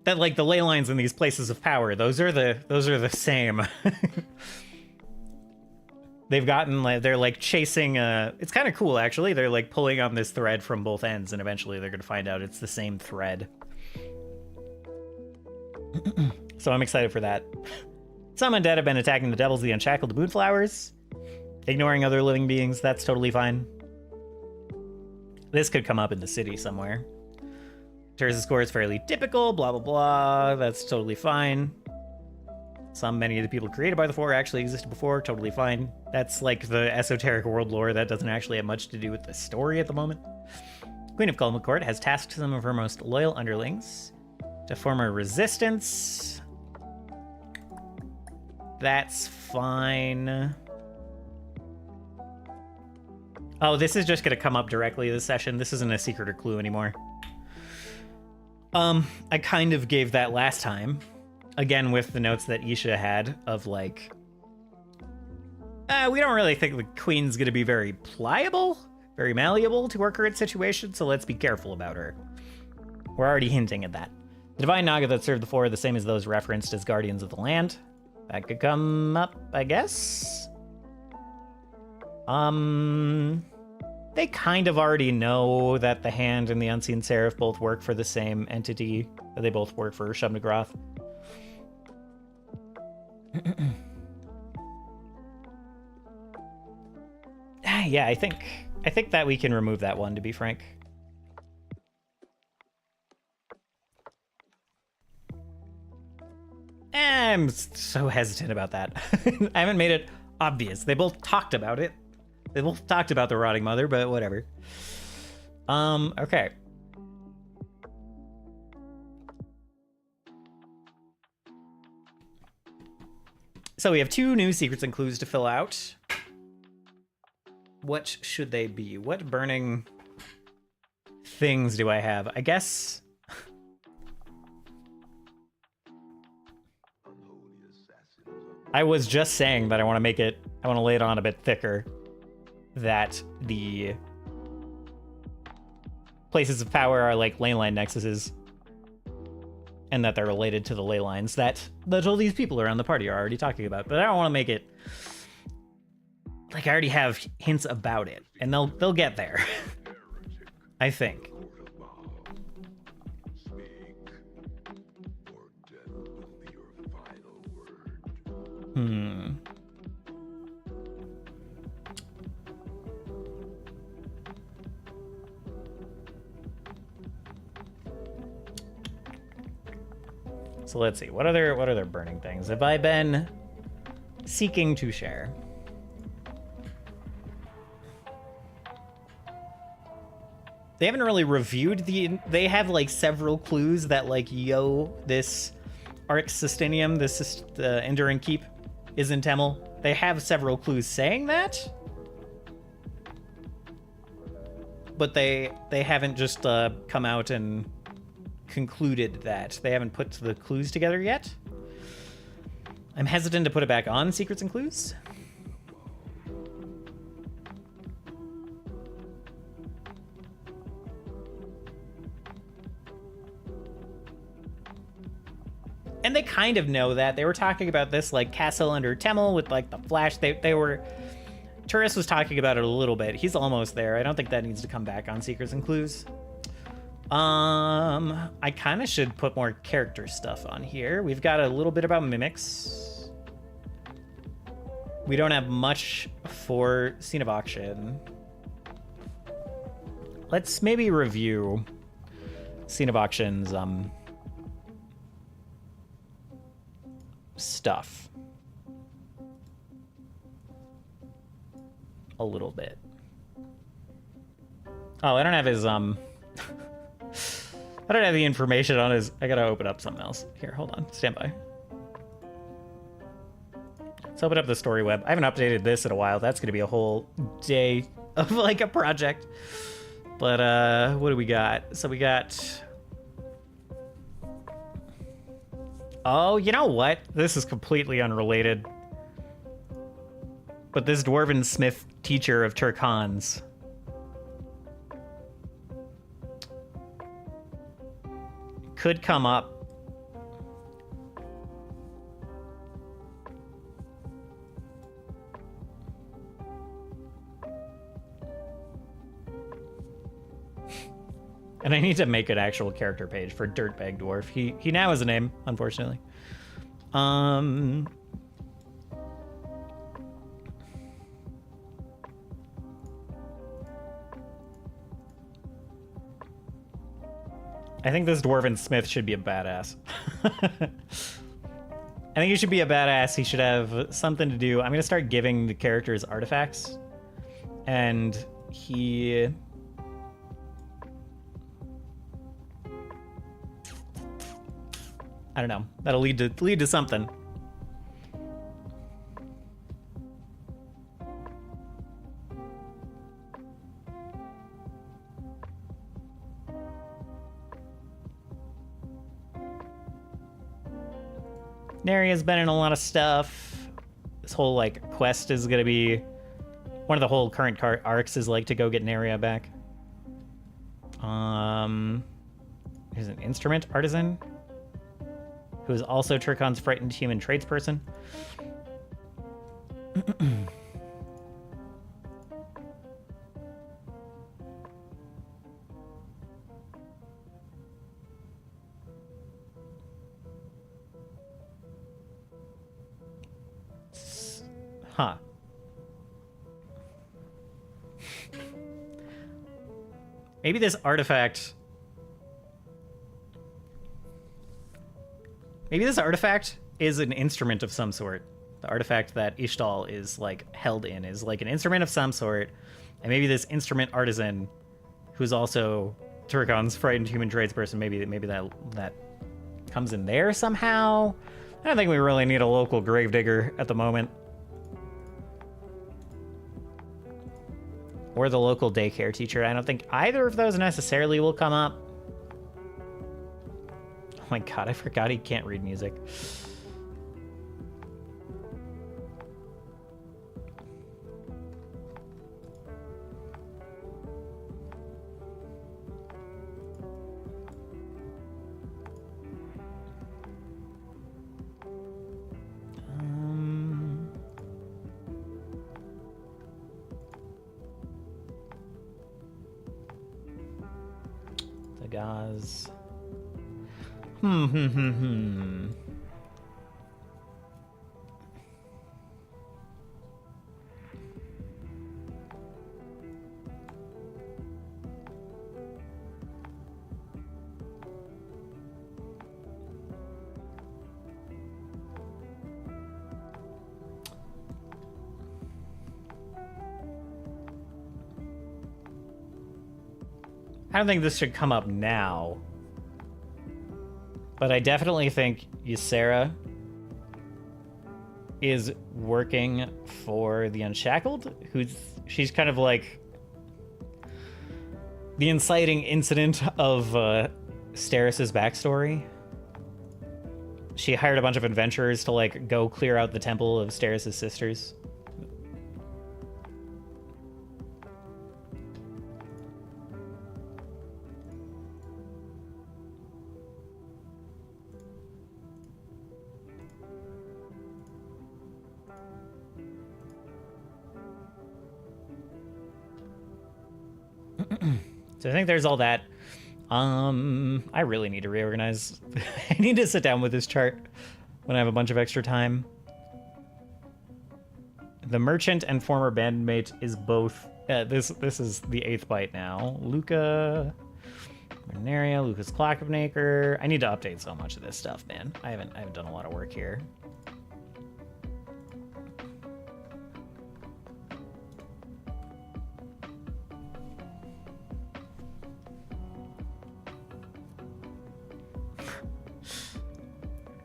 the ley lines in these places of power, those are the same. They've gotten they're like chasing it's kind of cool actually. They're like pulling on this thread from both ends, and eventually they're going to find out it's the same thread. So I'm excited for that. Some undead have been attacking the devils, the unshackled, the moonflowers, ignoring other living beings. That's totally fine. This could come up in the city somewhere. Turris' score is fairly typical, blah, blah, blah. That's totally fine. Many of the people created by the Four actually existed before, totally fine. That's like the esoteric world lore that doesn't actually have much to do with the story at the moment. Queen of Culmacourt has tasked some of her most loyal underlings to form a resistance. That's fine. Oh, this is just going to come up directly this session. This isn't a secret or clue anymore. I kind of gave that last time. Again, with the notes that Isha had of like, we don't really think the queen's going to be very pliable, very malleable to our current situation, so let's be careful about her. We're already hinting at that. The Divine Naga that served the Four are the same as those referenced as Guardians of the Land. That could come up, I guess. They kind of already know that the Hand and the Unseen Seraph both work for the same entity. They both work for Shub-Nigroth. Yeah, I think that we can remove that one, to be frank. I'm so hesitant about that. I haven't made it obvious. They both talked about it. They both talked about the Rotting Mother, but whatever. Okay. So we have 2 new secrets and clues to fill out. What should they be? What burning things do I have? I guess... I was just saying that I want to lay it on a bit thicker. That the places of power are like ley line nexuses. And that they're related to the ley lines that all these people around the party are already talking about. But I don't want to make it like I already have hints about it, and they'll get there. I think. So let's see. What other burning things have I been seeking to share? They haven't really reviewed they have like several clues that like, yo, this Arx Systinium, this the Enduring Keep is in Temel. They have several clues saying that. But they haven't just come out and concluded that. They haven't put the clues together yet. I'm hesitant to put it back on Secrets and Clues. And they kind of know that. They were talking about this, like, castle under Temel with, like, the flash. They were... Turris was talking about it a little bit. He's almost there. I don't think that needs to come back on Seekers and Clues. I kind of should put more character stuff on here. We've got a little bit about mimics. We don't have much for Scene of Auction. Let's maybe review Scene of Auction's stuff a little bit. Oh, I don't have his I don't have the information on his... I gotta open up something else. Here, hold on. Stand by. Let's open up the story web. I haven't updated this in a while. That's gonna be a whole day of, like, a project. But, what do we got? So we got... Oh, you know what? This is completely unrelated. But this Dwarven Smith teacher of Turkhan's... could come up. And I need to make an actual character page for Dirtbag Dwarf. He now has a name, unfortunately. I think this Dwarven Smith should be a badass. I think he should be a badass. He should have something to do. I'm going to start giving the characters artifacts. And he... I don't know. That'll lead to something. Neria's been in a lot of stuff. This whole, like, quest is gonna be... One of the whole current arcs is, like, to go get Neria back. There's an instrument artisan who is also Turkhan's frightened human tradesperson. Huh. Maybe this artifact... Maybe this artifact is an instrument of some sort. The artifact that Ishtal is, like, held in is, like, an instrument of some sort. And maybe this instrument artisan, who's also Turkhan's frightened human tradesperson, maybe that comes in there somehow? I don't think we really need a local gravedigger at the moment. Or the local daycare teacher. I don't think either of those necessarily will come up. Oh my god, I forgot he can't read music. The gauze. I don't think this should come up now. But I definitely think Ysera is working for the Unshackled, she's kind of like the inciting incident of Steris's backstory. She hired a bunch of adventurers to, like, go clear out the temple of Steris's sisters. So I think there's all that. I really need to reorganize. I need to sit down with this chart when I have a bunch of extra time. The merchant and former bandmate is both. This is the 8th bite now. Luca, Renaria, Lucas Clockmaker. I need to update so much of this stuff, man. I haven't done a lot of work here.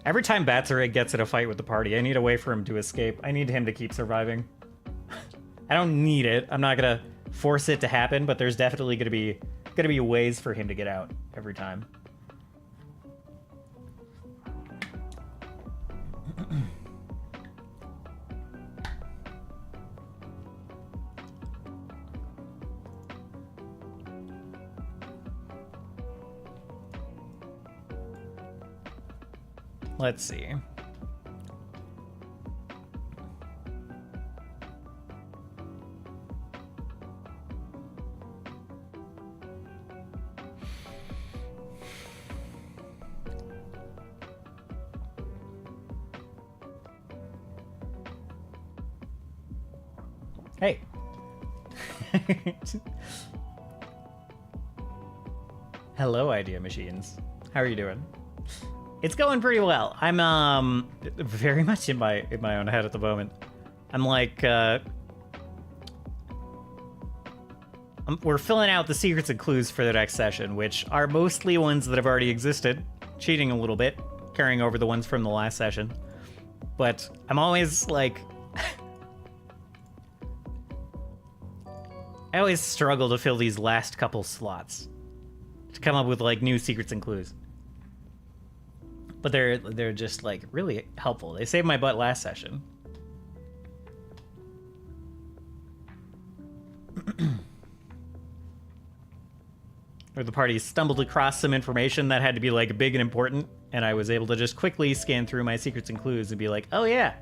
Every time Batsarig gets in a fight with the party, I need a way for him to escape. I need him to keep surviving. I don't need it. I'm not gonna force it to happen, but there's definitely gonna be ways for him to get out every time. Let's see. Hey. Hello, idea machines. How are you doing? It's going pretty well. I'm very much in my own head at the moment. I'm like we're filling out the secrets and clues for the next session, which are mostly ones that have already existed, cheating a little bit, carrying over the ones from the last session. But I'm always like I always struggle to fill these last couple slots to come up with like new secrets and clues. But they're just like really helpful. They saved my butt last session. Where the party stumbled across some information that had to be like big and important, and I was able to just quickly scan through my secrets and clues and be like, oh yeah,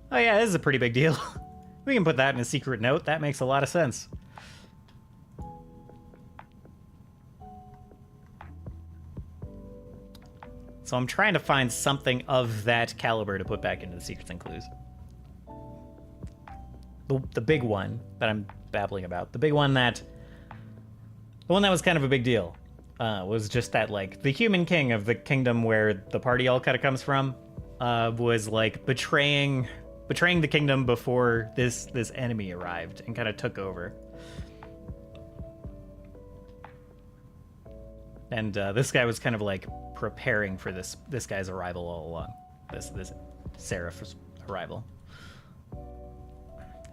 this is a pretty big deal. We can put that in a secret note. That makes a lot of sense. So I'm trying to find something of that caliber to put back into the secrets and clues. The big one that I'm babbling about, the one that was kind of a big deal, was just that like the human king of the kingdom where the party all kind of comes from, was like betraying the kingdom before this enemy arrived and kind of took over. And this guy was kind of like preparing for this guy's arrival all along, this Seraph's arrival.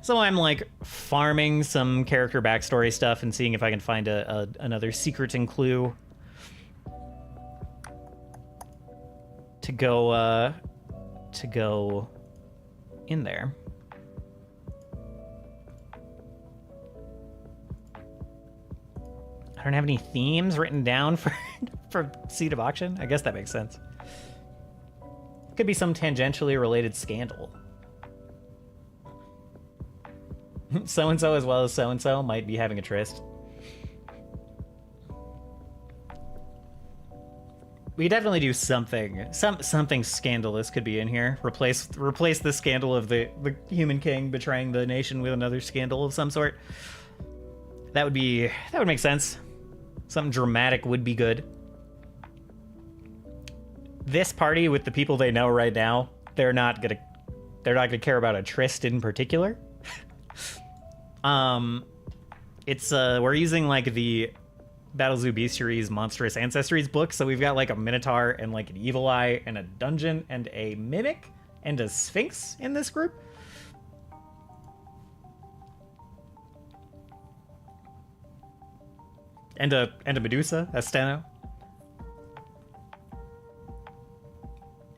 So I'm like farming some character backstory stuff and seeing if I can find another secret and clue to go in there. I don't have any themes written down for Seed of Auction. I guess that makes sense. Could be some tangentially related scandal. So-and-so as well as so-and-so might be having a tryst. We definitely do something. Something scandalous could be in here. Replace the scandal of the human king betraying the nation with another scandal of some sort. That would make sense. Something dramatic would be good. This party with the people they know right now, they're not gonna care about a tryst in particular. It's we're using like the Battle Zoo Bestiaries Monstrous Ancestries book, so we've got like a Minotaur and like an Evil Eye and a Dungeon and a Mimic and a Sphinx in this group. And a Medusa, a Steno.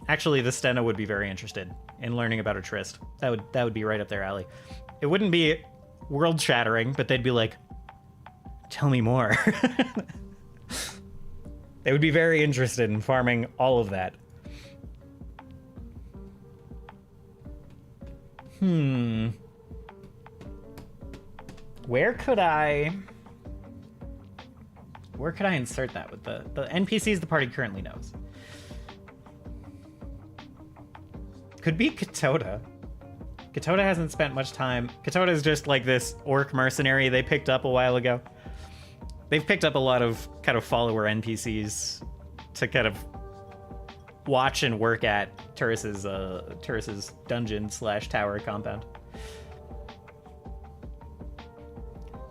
Actually, the Steno would be very interested in learning about a tryst. That would be right up their alley. It wouldn't be world-shattering, but they'd be like, tell me more. They would be very interested in farming all of that. Where could I Where could I insert that with the NPCs the party currently knows? Could be Katoda. Katoda hasn't spent much time. Katoda is just like this orc mercenary they picked up a while ago. They've picked up a lot of kind of follower NPCs to kind of watch and work at Turris's dungeon / tower compound.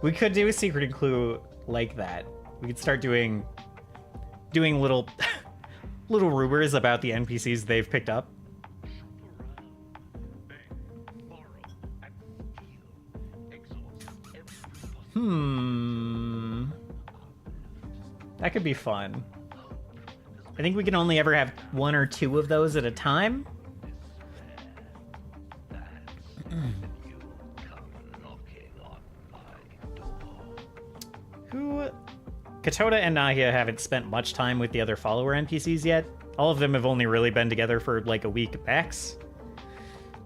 We could do a secret clue like that. We could start doing little little rumors about the NPCs they've picked up. That could be fun. I think we can only ever have 1 or 2 of those at a time. Katoda and Nahia haven't spent much time with the other follower NPCs yet. All of them have only really been together for like a week max.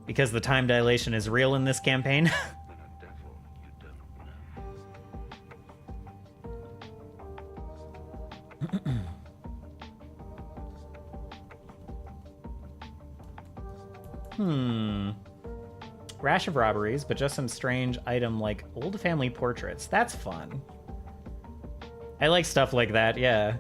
Because the time dilation is real in this campaign. Rash of robberies, but just some strange item like old family portraits. That's fun. I like stuff like that, yeah.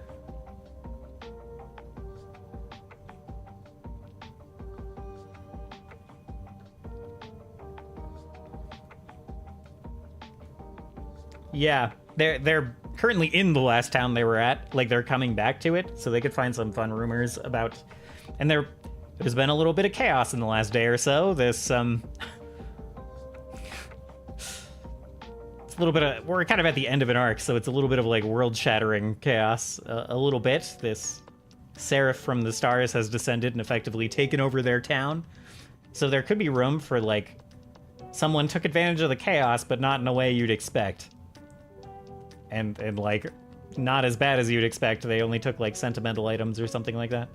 Yeah, they're currently in the last town they were at. Like, they're coming back to it, so they could find some fun rumors about... And there's been a little bit of chaos in the last day or so. There's it's a little bit of... We're kind of at the end of an arc, so it's a little bit of, like, world-shattering chaos. A little bit. This Seraph from the stars has descended and effectively taken over their town. So there could be room for, like, someone took advantage of the chaos, but not in a way you'd expect. And like, not as bad as you'd expect. They only took, like, sentimental items or something like that.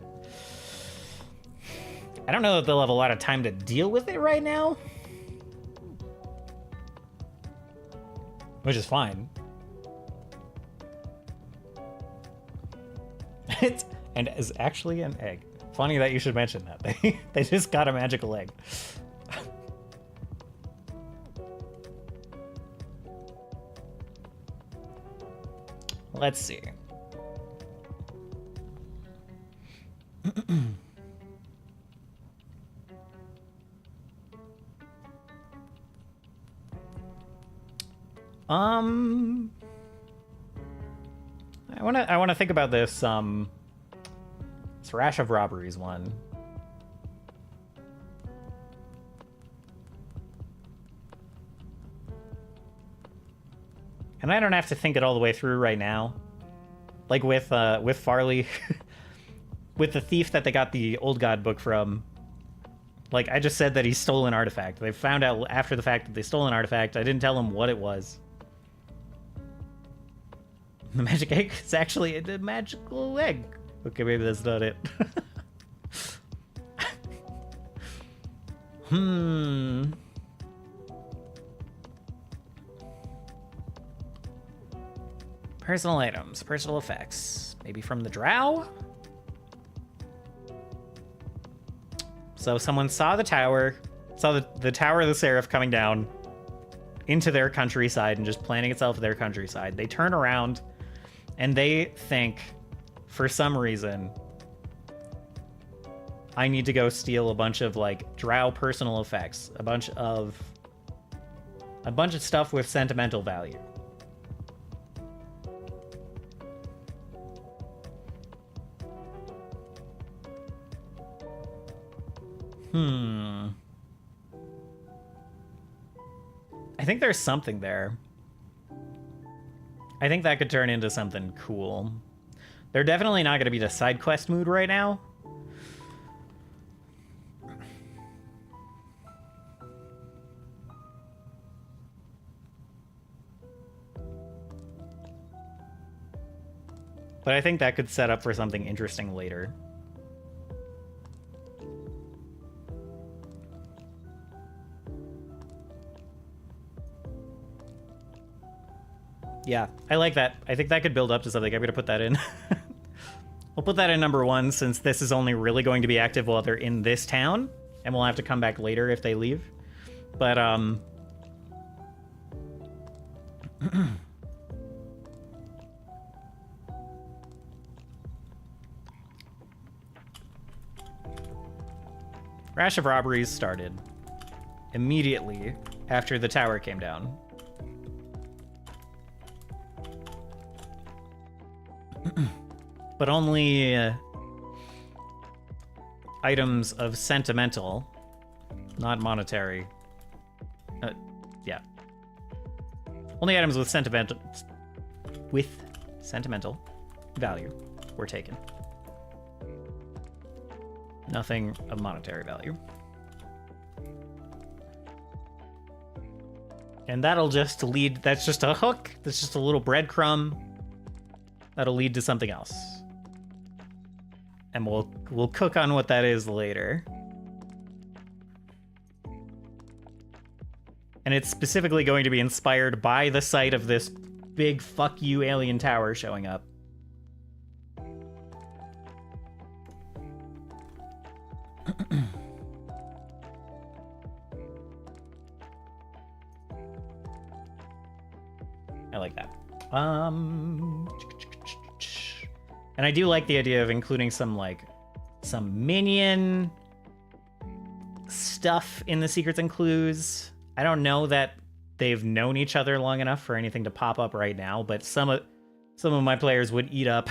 I don't know that they'll have a lot of time to deal with it right now. Which is fine. And is actually an egg. Funny that you should mention that. They just got a magical egg. Let's see. I wanna think about this this Rash of Robberies one. And I don't have to think it all the way through right now. Like with Farley, with the thief that they got the Old God book from. Like, I just said that he stole an artifact. They found out after the fact that they stole an artifact. I didn't tell them what it was. The magic egg is actually a magical egg. Okay, maybe that's not it. Personal items, personal effects. Maybe from the Drow? So someone saw the tower, saw the Tower of the Seraph coming down into their countryside and just planting itself in their countryside. They turn around and they think, for some reason, I need to go steal a bunch of, like, Drow personal effects, a bunch of stuff with sentimental value. I think there's something there. I think that could turn into something cool. They're definitely not going to be the side quest mood right now. But I think that could set up for something interesting later. Yeah, I like that. I think that could build up to something. I'm gonna put that in. We'll put that in number 1 since this is only really going to be active while they're in this town, and we'll have to come back later if they leave. But, rash of robberies started immediately after the tower came down. But only items of sentimental, not monetary. Yeah. Only items with sentimental value were taken. Nothing of monetary value. And that'll just lead, that's just a hook, that's just a little breadcrumb that'll lead to something else. And we'll cook on what that is later. And it's specifically going to be inspired by the sight of this big fuck you alien tower showing up. I like that. And I do like the idea of including some minion stuff in the secrets and clues. I don't know that they've known each other long enough for anything to pop up right now, but some of my players would eat up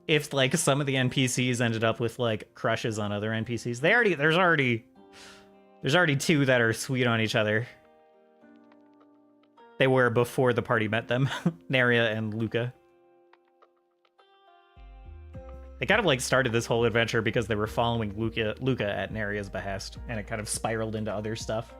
if some of the NPCs ended up with crushes on other NPCs. There's already 2 that are sweet on each other. They were before the party met them, Naria and Luca. They kind of started this whole adventure because they were following Luca at Naria's behest, and it kind of spiraled into other stuff.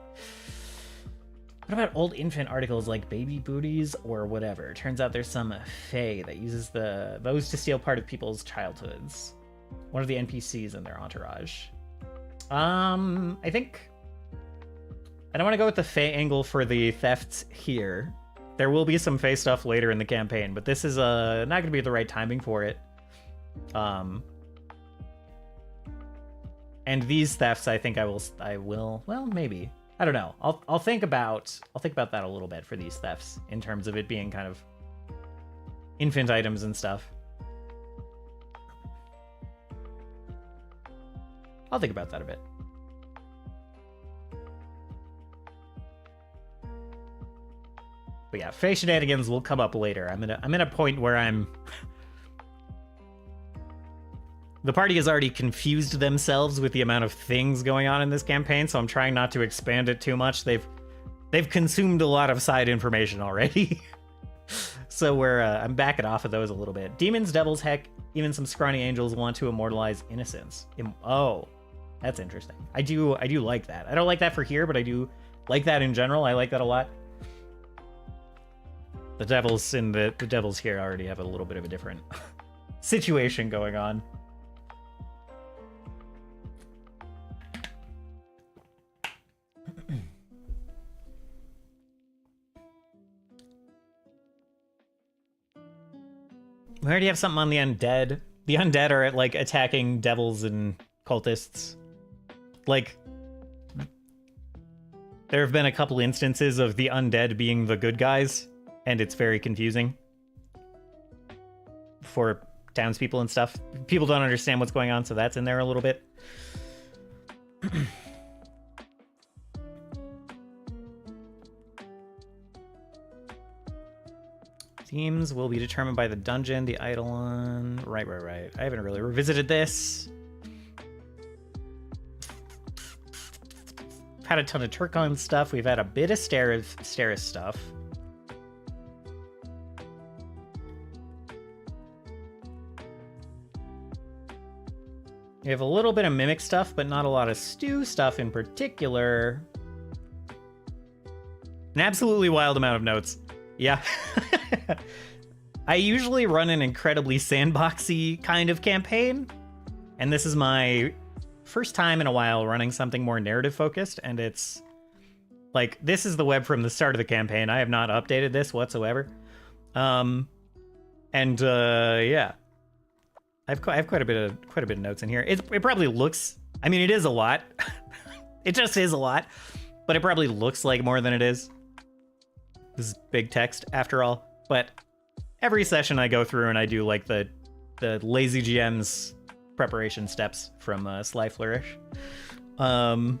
What about old infant articles like baby booties or whatever? Turns out there's some fae that uses those to steal part of people's childhoods. One of the NPCs in their entourage. I think I don't want to go with the fae angle for the thefts here. There will be some fae stuff later in the campaign, but this is not going to be the right timing for it. And these thefts, I think I will, well, maybe. I don't know. I'll think about that a little bit for these thefts in terms of it being kind of infant items and stuff. I'll think about that a bit. But yeah, fae shenanigans will come up later. I'm in a point where the party has already confused themselves with the amount of things going on in this campaign, so I'm trying not to expand it too much. They've consumed a lot of side information already. So I'm backing off of those a little bit. Demons, devils, heck, even some scrawny angels want to immortalize innocence. Oh, that's interesting. I do like that. I don't like that for here, but I do like that in general. I like that a lot. The devils the devils here already have a little bit of a different situation going on. We already have something on the undead. The undead are attacking devils and cultists. There have been a couple instances of the undead being the good guys, and it's very confusing for townspeople and stuff. People don't understand what's going on, so that's in there a little bit. Themes will be determined by the dungeon, the Eidolon. Right. I haven't really revisited this. Had a ton of Turkon stuff. We've had a bit of Steris stuff. We have a little bit of Mimic stuff, but not a lot of Stew stuff in particular. An absolutely wild amount of notes. Yeah. I usually run an incredibly sandboxy kind of campaign, and this is my first time in a while running something more narrative focused, and it's this is the web from the start of the campaign. I have not updated this whatsoever. Yeah, I have quite a bit of notes in here. It probably looks. I mean, it is a lot. It just is a lot, but it probably looks like more than it is. This is big text after all. But every session I go through and I do like the lazy GM's preparation steps from Sly Flourish. And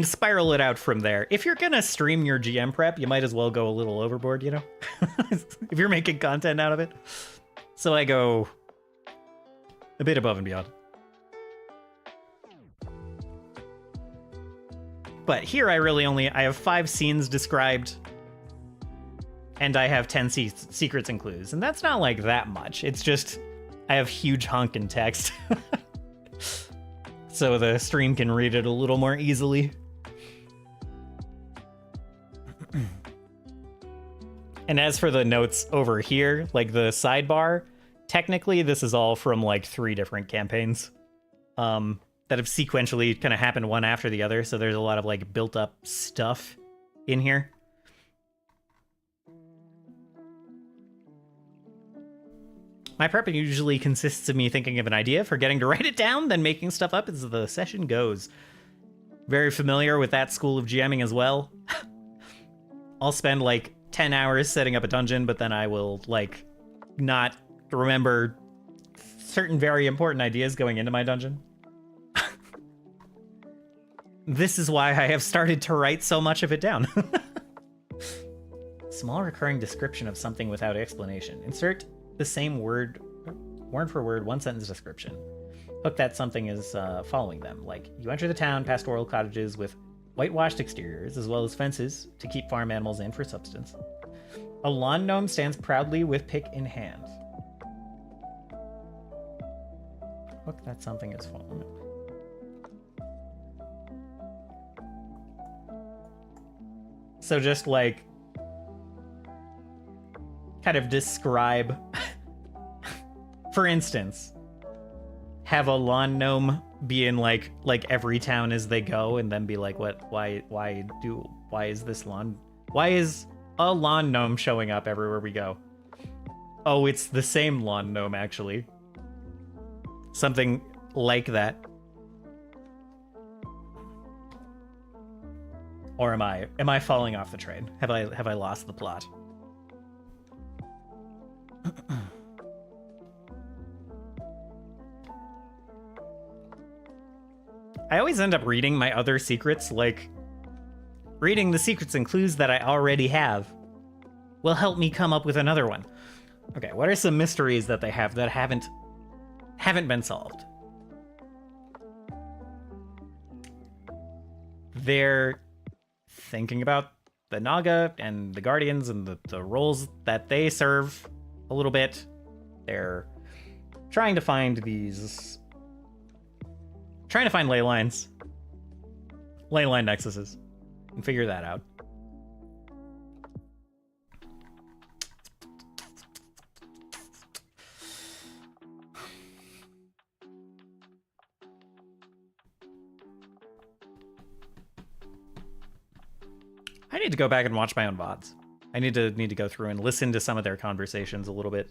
spiral it out from there. If you're gonna stream your GM prep, you might as well go a little overboard, you know? If you're making content out of it. So I go a bit above and beyond. But here I have 5 scenes described, and I have 10 secrets and clues. And that's not like that much. It's just, I have huge honkin' text. So the stream can read it a little more easily. And as for the notes over here, like the sidebar, technically this is all from like 3 different campaigns that have sequentially kind of happened one after the other. So there's a lot of like built up stuff in here. My prep usually consists of me thinking of an idea, forgetting to write it down, then making stuff up as the session goes. Very familiar with that school of GMing as well. I'll spend like 10 hours setting up a dungeon, but then I will like not remember certain very important ideas going into my dungeon. This is why I have started to write so much of it down. Small recurring description of something without explanation. Insert the same word for word, 1 sentence description. Hook that something is following them. Like, you enter the town past rural cottages with whitewashed exteriors, as well as fences to keep farm animals in for substance. A lawn gnome stands proudly with pick in hand. Hook that something is following them. So just like kind of describe, for instance, have a lawn gnome be in like every town as they go, and then be like, why is a lawn gnome showing up everywhere we go? Oh, it's the same lawn gnome, actually. Something like that. Or am I falling off the train? Have I lost the plot? I always end up reading my other secrets, like reading the secrets and clues that I already have will help me come up with another one. Okay, what are some mysteries that they have that haven't been solved? They're thinking about the Naga and the Guardians and the roles that they serve a little bit. They're trying to find ley lines, ley line nexuses, and figure that out. I need to go back and watch my own VODs. I need to go through and listen to some of their conversations a little bit.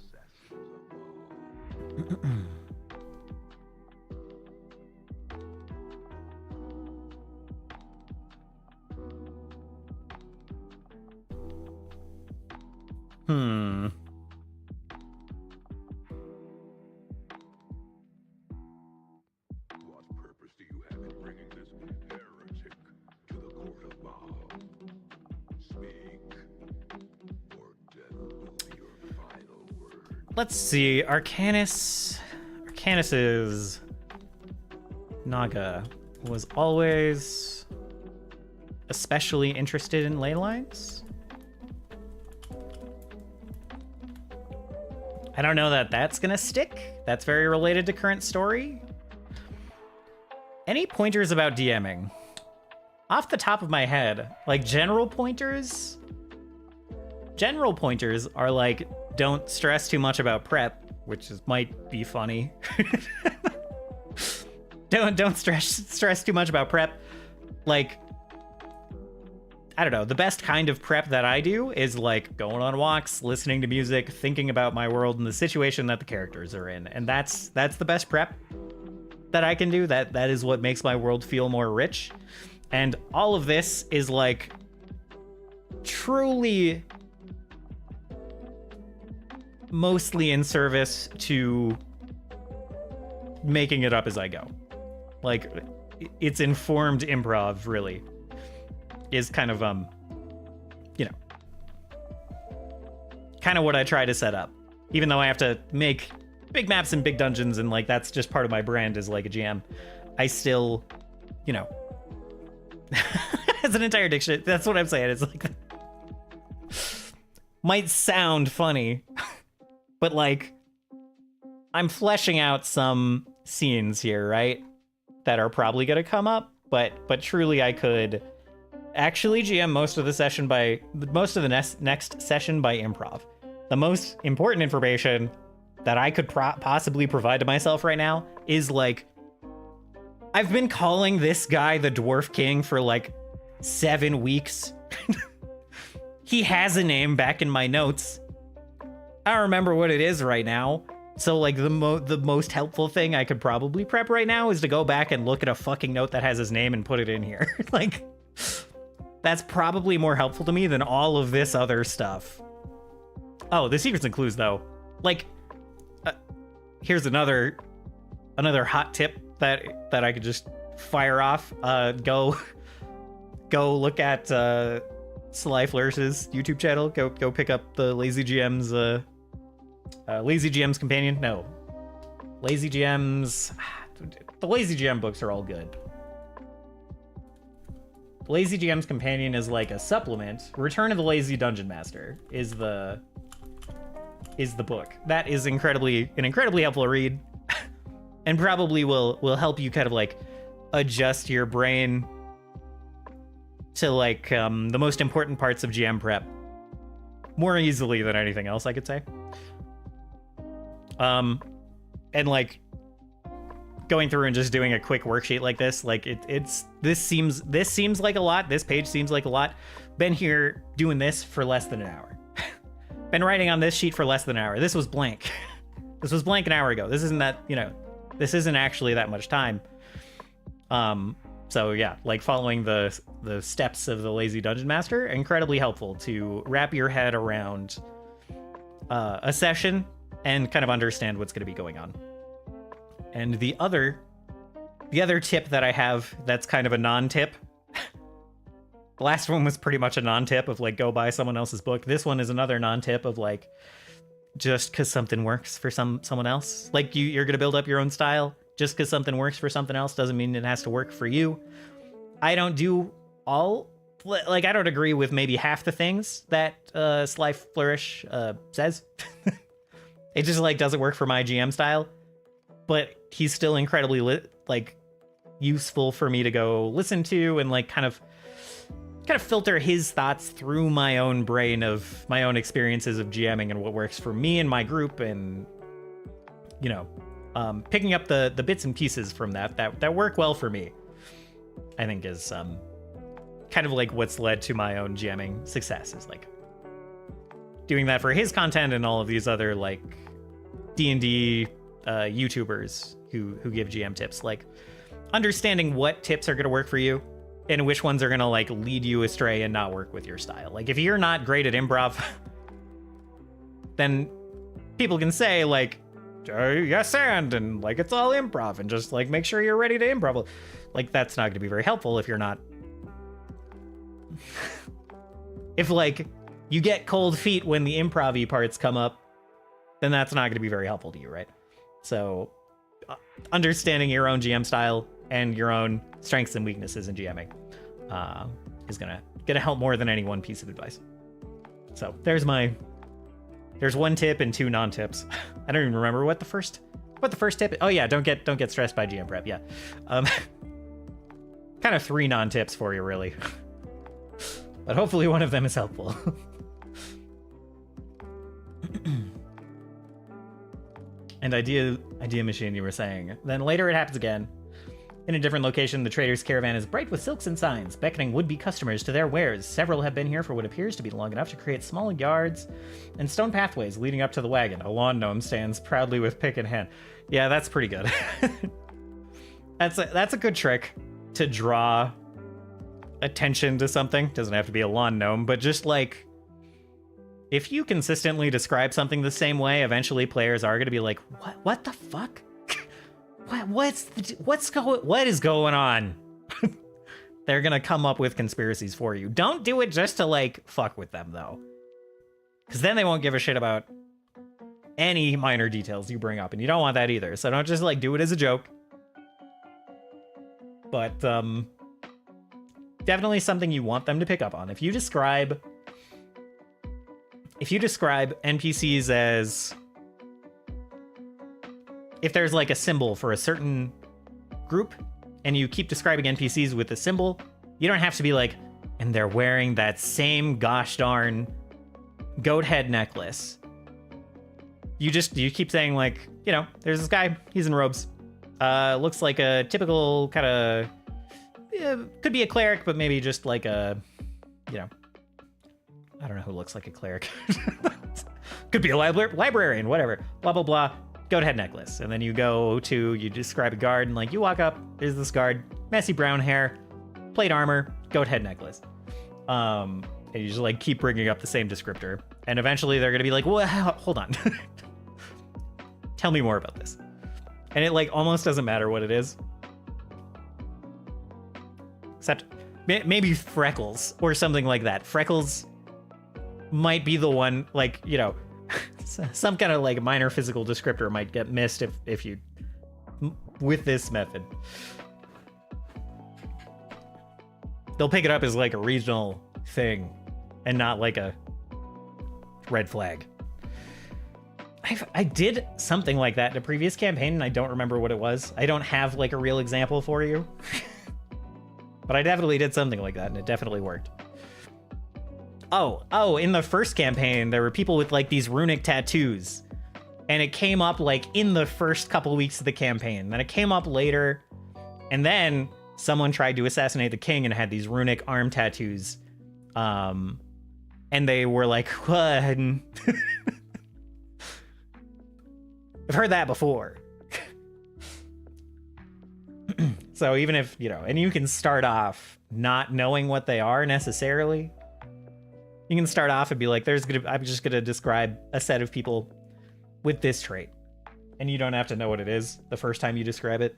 What purpose do you have in bringing this heretic to the court of Baal? Speak, or death will be your final word. Let's see. Arcanus's Naga was always especially interested in ley lines. I don't know that that's gonna stick. That's very related to current story. Any pointers about DMing? Off the top of my head, like general pointers are like, don't stress too much about prep, which might be funny. Don't stress too much about prep. Like, I don't know, the best kind of prep that I do is like going on walks, listening to music, thinking about my world and the situation that the characters are in. And that's the best prep that I can do. That is what makes my world feel more rich. And all of this is like truly mostly in service to making it up as I go. Like, it's informed improv, really, is kind of, you know, kind of what I try to set up. Even though I have to make big maps and big dungeons, and, like, that's just part of my brand as, like, a GM, I still, you know, as an entire dictionary, that's what I'm saying. It's like, might sound funny, but, like, I'm fleshing out some scenes here, right? That are probably going to come up, but truly I could actually GM most of the next session by improv. The most important information that I could possibly provide to myself right now is like, I've been calling this guy the Dwarf King for like 7 weeks. He has a name back in my notes. I don't remember what it is right now. So, like, the most helpful thing I could probably prep right now is to go back and look at a fucking note that has his name and put it in here. Like, that's probably more helpful to me than all of this other stuff. Oh, the secrets and clues, though. Like, here's another hot tip that I could just fire off. Go look at Sly Flourish's YouTube channel. Go pick up the Lazy GM's Lazy GM's Companion. No, Lazy GM's. The Lazy GM books are all good. Lazy GM's Companion is like a supplement. Return of the Lazy Dungeon Master is the book. That is an incredibly helpful read, and probably will help you kind of like adjust your brain to like the most important parts of GM prep more easily than anything else, I could say. And like going through and just doing a quick worksheet like this, like this seems like a lot. This page seems like a lot. Been here doing this for less than an hour. Been writing on this sheet for less than an hour. This was blank. This was blank an hour ago. This isn't that, you know, this isn't actually that much time. So yeah, like following the steps of the Lazy Dungeon Master, incredibly helpful to wrap your head around a session and kind of understand what's going to be going on. And the other tip that I have that's kind of a non-tip. The last one was pretty much a non-tip of like, go buy someone else's book. This one is another non-tip of like, just because something works for someone else. Like you're going to build up your own style. Just because something works for something else doesn't mean it has to work for you. I don't do all, like, I don't agree with maybe half the things that Sly Flourish says. It just like doesn't work for my GM style, but he's still incredibly like useful for me to go listen to and like kind of filter his thoughts through my own brain of my own experiences of GMing and what works for me and my group, and you know, picking up the bits and pieces from that work well for me, I think is kind of like what's led to my own GMing success, is like doing that for his content and all of these other like D&D YouTubers who give GM tips, like understanding what tips are going to work for you and which ones are going to like lead you astray and not work with your style. Like if you're not great at improv, then people can say like, yes and like it's all improv and just like make sure you're ready to improv. Like that's not going to be very helpful if you're not. If like you get cold feet when the improv-y parts come up, then that's not going to be very helpful to you, right? So understanding your own GM style and your own strengths and weaknesses in GMing is gonna help more than any one piece of advice. So there's one tip and 2 non-tips. I don't even remember what the first tip. Oh yeah, don't get stressed by GM prep. Yeah, kind of 3 non-tips for you really, but hopefully one of them is helpful. And idea machine, you were saying. Then later it happens again. In a different location, the trader's caravan is bright with silks and signs, beckoning would-be customers to their wares. Several have been here for what appears to be long enough to create small yards and stone pathways leading up to the wagon. A lawn gnome stands proudly with pick in hand. Yeah, that's pretty good. That's a good trick to draw attention to something. Doesn't have to be a lawn gnome, but just like, if you consistently describe something the same way, eventually players are going to be like, what the fuck? What is going on? They're gonna come up with conspiracies for you. Don't do it just to like fuck with them though, because then they won't give a shit about any minor details you bring up, and you don't want that either. So don't just like do it as a joke. But definitely something you want them to pick up on. If you describe NPCs as, if there's like a symbol for a certain group and you keep describing NPCs with the symbol, you don't have to be like, and they're wearing that same gosh darn goat head necklace. You keep saying like, you know, there's this guy, he's in robes. Looks like a typical kind of, could be a cleric, but maybe just like a, you know, I don't know who looks like a cleric. Could be a librarian, whatever, blah, blah, blah. Goat head necklace. And then you describe a guard, and like you walk up, there's this guard, messy brown hair, plate armor, goat head necklace. And you just like keep bringing up the same descriptor. And eventually they're going to be like, well, hold on. Tell me more about this. And it like almost doesn't matter what it is. Except maybe Freckles or something like that. Freckles might be the one, like, you know, some kind of like minor physical descriptor might get missed if you, with this method. They'll pick it up as like a regional thing and not like a red flag. I did something like that in a previous campaign and I don't remember what it was. I don't have like a real example for you. But I definitely did something like that and it definitely worked. Oh, in the first campaign, there were people with like these runic tattoos. And it came up like in the first couple weeks of the campaign. Then it came up later. And then someone tried to assassinate the king and had these runic arm tattoos. And they were like, what? I've heard that before. So even if, you know, and you can start off not knowing what they are necessarily. You can start off and be like, I'm just gonna describe a set of people with this trait. And you don't have to know what it is the first time you describe it.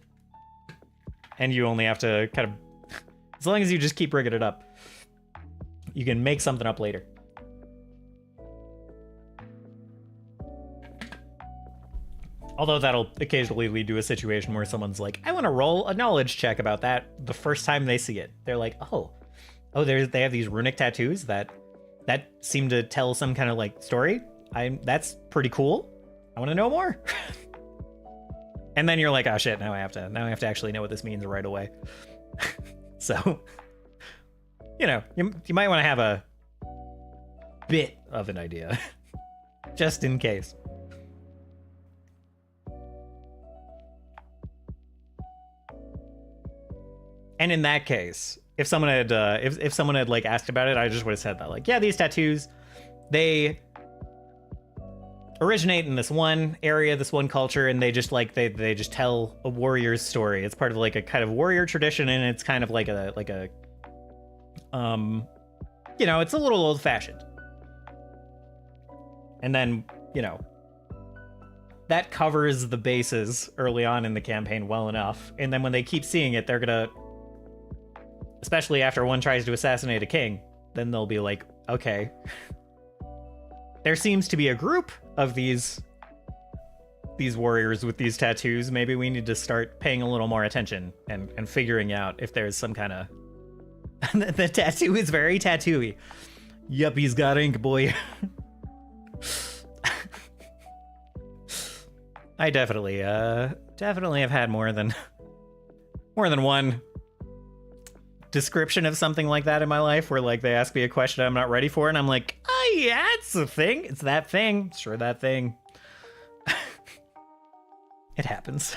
And you only have to kind of, as long as you just keep bringing it up, you can make something up later. Although that'll occasionally lead to a situation where someone's like, I want to roll a knowledge check about that the first time they see it. They're like, oh, they have these runic tattoos that seem to tell some kind of like story. That's pretty cool. I want to know more. And then you're like, oh shit, now I have to actually know what this means right away. So, you know, you might want to have a bit of an idea just in case. And in that case, if someone had if someone had like asked about it, I just would have said that, like, yeah, these tattoos, they originate in this one area, this one culture, and they just like they just tell a warrior's story. It's part of like a kind of warrior tradition, and it's kind of like a you know, it's a little old-fashioned. And then, you know, that covers the bases early on in the campaign well enough. And then when they keep seeing it, they're gonna, especially after one tries to assassinate a king, then they'll be like, okay, there seems to be a group of these warriors with these tattoos. Maybe we need to start paying a little more attention and figuring out if there's some kind of... The tattoo is very tattooy. Yup, he's got ink, boy. I definitely have had more than one description of something like that in my life, where like they ask me a question I'm not ready for, and I'm like, oh yeah, it's a thing. It's that thing. Sure, that thing. It happens.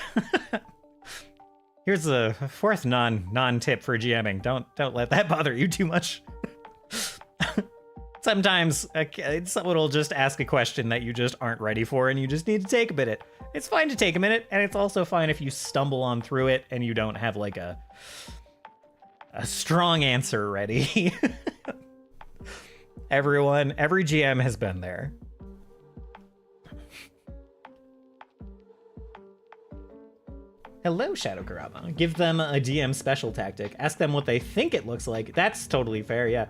Here's a fourth non-tip for GMing. Don't let that bother you too much. Sometimes someone will just ask a question that you just aren't ready for, and you just need to take a minute. It's fine to take a minute, and it's also fine if you stumble on through it and you don't have like a strong answer ready. Every GM has been there. Hello, Shadow Karama. Give them a DM special tactic. Ask them what they think it looks like. That's totally fair, yeah.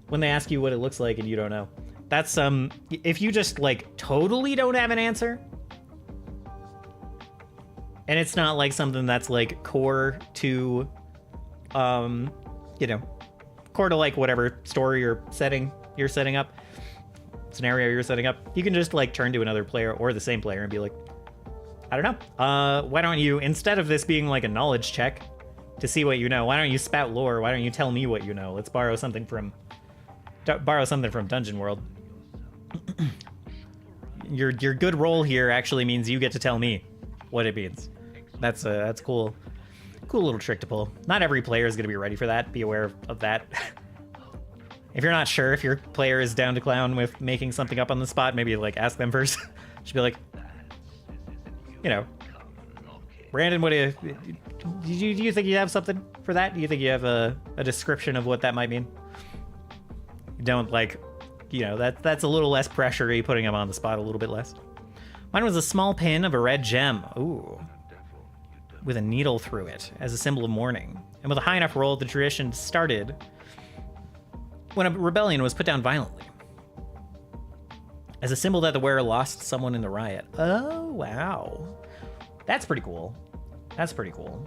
When they ask you what it looks like and you don't know. That's, if you just, like, totally don't have an answer, and it's not, like, something that's, like, core to, you know, core to, like, whatever story or setting you're setting up, scenario you're setting up, you can just, like, turn to another player or the same player and be like, I don't know. Why don't you, instead of this being like a knowledge check to see what you know, why don't you spout lore? Why don't you tell me what you know? Let's borrow something from Dungeon World. Your good role here actually means you get to tell me what it means. That's cool. Cool little trick to pull. Not every player is going to be ready for that. Be aware of that. If you're not sure if your player is down to clown with making something up on the spot, maybe like ask them first. Just be like, you know, Brandon, what do you think you have something for that? Do you think you have a description of what that might mean? You don't, like, you know, that's a little less pressure. Are you putting them on the spot a little bit less? Mine was a small pin of a red gem. Ooh. With a needle through it as a symbol of mourning. And with a high enough roll, the tradition started when a rebellion was put down violently. As a symbol that the wearer lost someone in the riot. Oh, wow. That's pretty cool. That's pretty cool.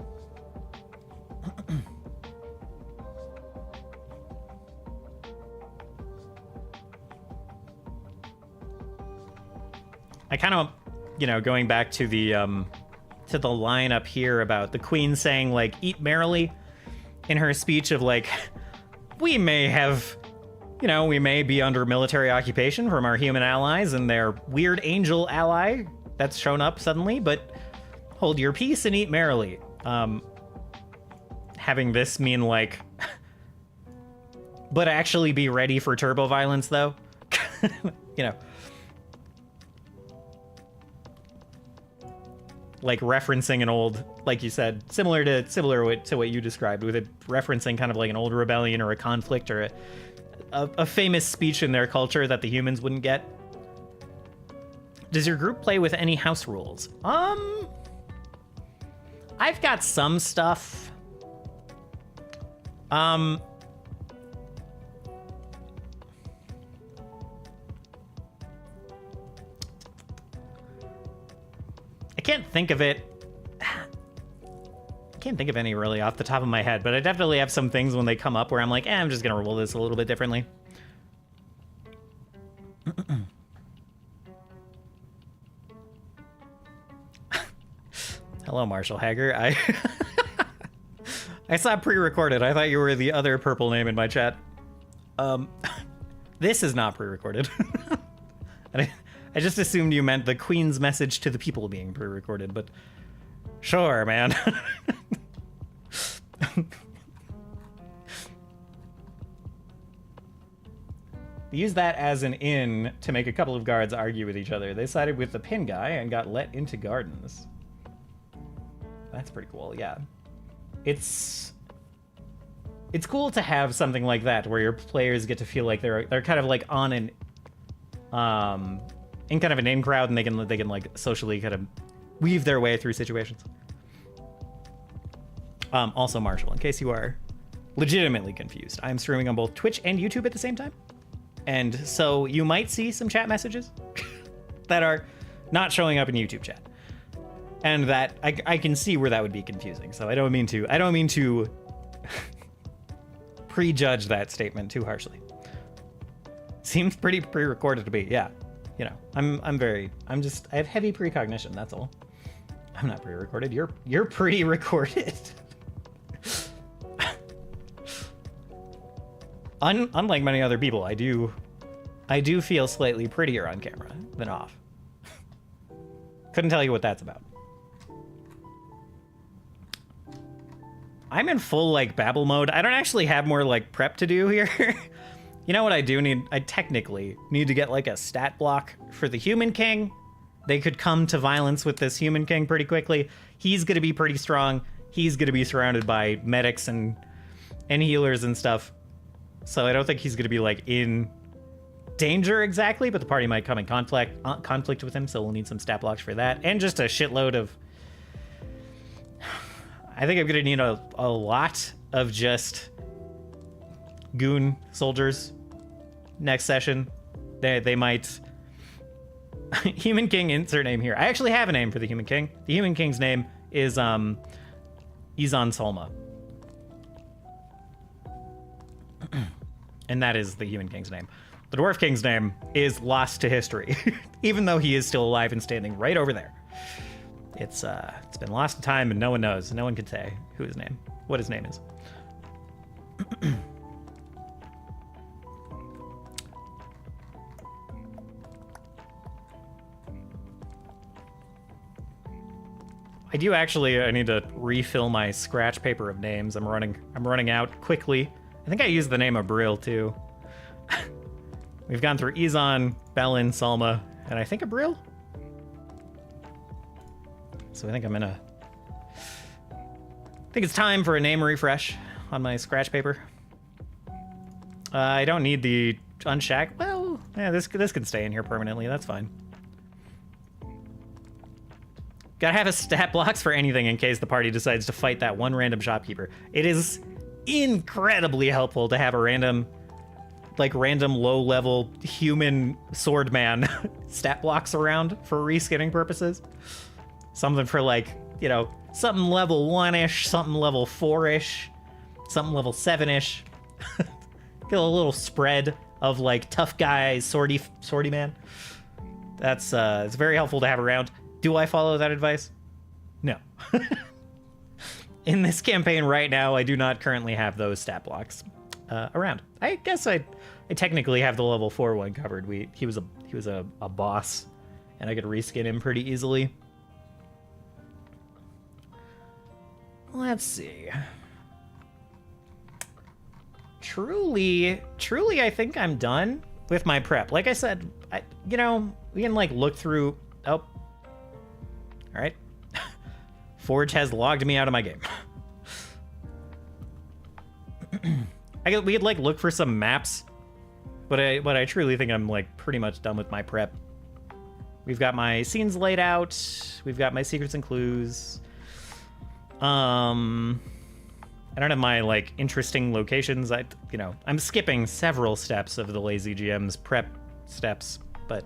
I kind of, you know, going back to the line up here about the queen saying, like, eat merrily in her speech of, like, we may have... You know, we may be under military occupation from our human allies and their weird angel ally that's shown up suddenly, but hold your peace and eat merrily. Having this mean, like, but actually be ready for turbo violence, though. You know. Like referencing an old, like you said, similar to what you described, with it referencing kind of like an old rebellion or a conflict or a famous speech in their culture that the humans wouldn't get. Does your group play with any house rules? I've got some stuff. I can't think of it. Can't think of any really off the top of my head, but I definitely have some things when they come up where I'm like, I'm just gonna roll this a little bit differently. Hello, Marshall Hager. I saw pre-recorded. I thought you were the other purple name in my chat. This is not pre-recorded. I just assumed you meant the Queen's message to the people being pre-recorded, but sure, man. They used that as an in to make a couple of guards argue with each other. They sided with the pin guy and got let into gardens. That's pretty cool, yeah. It's cool to have something like that where your players get to feel like they're kind of like on an in kind of an in crowd, and they can like socially kind of weave their way through situations. Also, Marshall, in case you are legitimately confused, I'm streaming on both Twitch and YouTube at the same time. And so you might see some chat messages that are not showing up in YouTube chat. And that I can see where that would be confusing. So I don't mean to prejudge that statement too harshly. Seems pretty pre-recorded to me. Yeah. You know, I have heavy precognition, that's all. I'm not pre-recorded. You're pretty recorded. Unlike many other people, I do feel slightly prettier on camera than off. Couldn't tell you what that's about. I'm in full like babble mode. I don't actually have more like prep to do here. You know what I do need? I technically need to get like a stat block for the Human King. They could come to violence with this Human King pretty quickly. He's gonna be pretty strong. He's gonna be surrounded by medics and healers and stuff. So I don't think he's gonna be like in danger exactly, but the party might come in conflict with him, so we'll need some stat blocks for that. And just a shitload of... I think I'm gonna need a lot of just goon soldiers next session. They might... Human King, insert name here. I actually have a name for the Human King. The Human King's name is Izan Solma. And that is the Human King's name. The Dwarf King's name is lost to history, even though he is still alive and standing right over there. It's been lost to time, and no one knows. No one can say what his name is. I need to refill my scratch paper of names. I'm running out quickly. I think I used the name of Brill too. We've gone through Izan, Bellin, Salma, and I think a Brill. So I think it's time for a name refresh on my scratch paper. I don't need the unshack. Well, yeah, this can stay in here permanently. That's fine. Gotta have a stat blocks for anything in case the party decides to fight that one random shopkeeper. It is incredibly helpful to have a random low-level human swordman stat blocks around for reskinning purposes. Something for like, you know, something level 1-ish, something level 4-ish, something level 7-ish. Get a little spread of like tough guys, swordy man. That's it's very helpful to have around. Do I follow that advice? No. In this campaign right now, I do not currently have those stat blocks around. I guess I technically have the level 4 one covered. He was a boss, and I could reskin him pretty easily. Let's see. Truly, I think I'm done with my prep. Like I said, we can like look through. Oh, all right. Forge has logged me out of my game. We could like look for some maps, but I truly think I'm like pretty much done with my prep. We've got my scenes laid out. We've got my secrets and clues. I don't have my like interesting locations. I'm skipping several steps of the Lazy GM's prep steps, but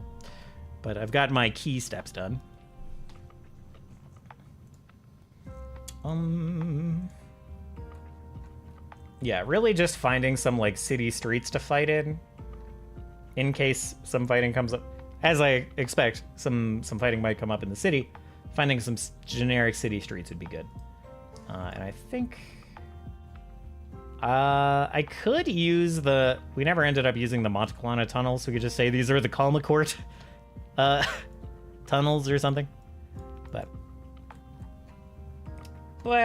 I've got my key steps done. Yeah, really just finding some like city streets to fight in case some fighting comes up. As I expect, some fighting might come up in the city. Finding some generic city streets would be good. And I think I could use we never ended up using the Montclana tunnels, so we could just say these are the Kalmacourt tunnels or something. But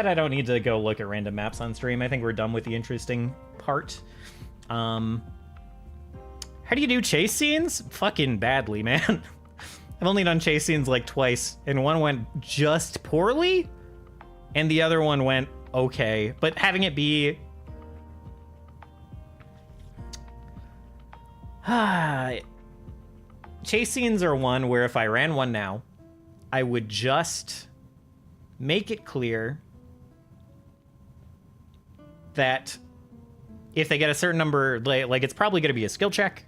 I don't need to go look at random maps on stream. I think we're done with the interesting part. How do you do chase scenes? Fucking badly, man. I've only done chase scenes like twice, and one went just poorly, and the other one went okay. But having it be... chase scenes are one where if I ran one now, I would just make it clear that if they get a certain number, like it's probably going to be a skill check,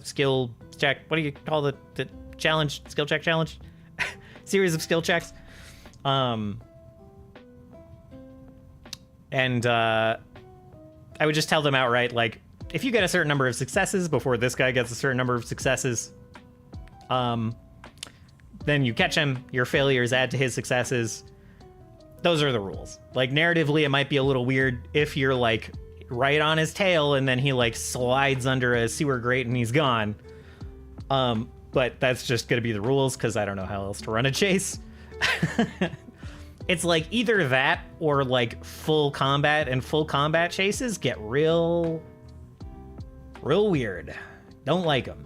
skill check. What do you call the challenge? Skill check challenge? Series of skill checks. And I would just tell them outright, like, if you get a certain number of successes before this guy gets a certain number of successes, then you catch him, your failures add to his successes. Those are the rules. Like, narratively, it might be a little weird if you're, like, right on his tail and then he, like, slides under a sewer grate and he's gone. But that's just going to be the rules because I don't know how else to run a chase. It's like either that or like full combat, and full combat chases get real weird. Don't like them.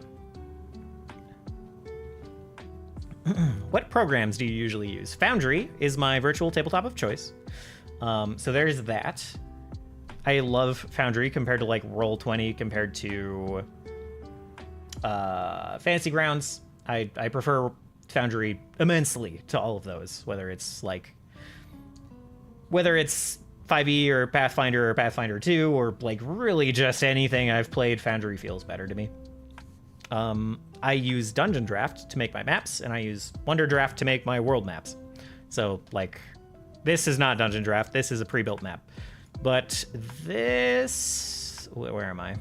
What programs do you usually use? Foundry is my virtual tabletop of choice. So there's that. I love Foundry compared to like Roll20, compared to Fantasy Grounds. I prefer Foundry immensely to all of those, whether it's 5e or Pathfinder or Pathfinder 2 or like really just anything I've played. Foundry feels better to me. I use DungeonDraft to make my maps, and I use WonderDraft to make my world maps. So like, this is not DungeonDraft, this is a pre-built map. But this, where am I?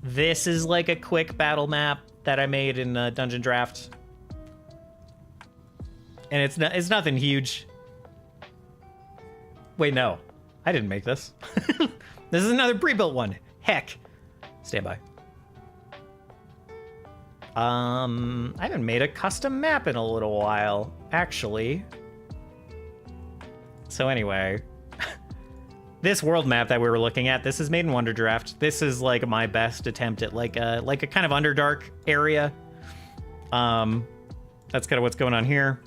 This is like a quick battle map that I made in DungeonDraft. And it's nothing huge. Wait, no. I didn't make this. This is another pre-built one. Heck. Stand by. I haven't made a custom map in a little while, actually. So anyway, this world map that we were looking at, this is made in WonderDraft. This is like my best attempt at like a kind of Underdark area. That's kind of what's going on here.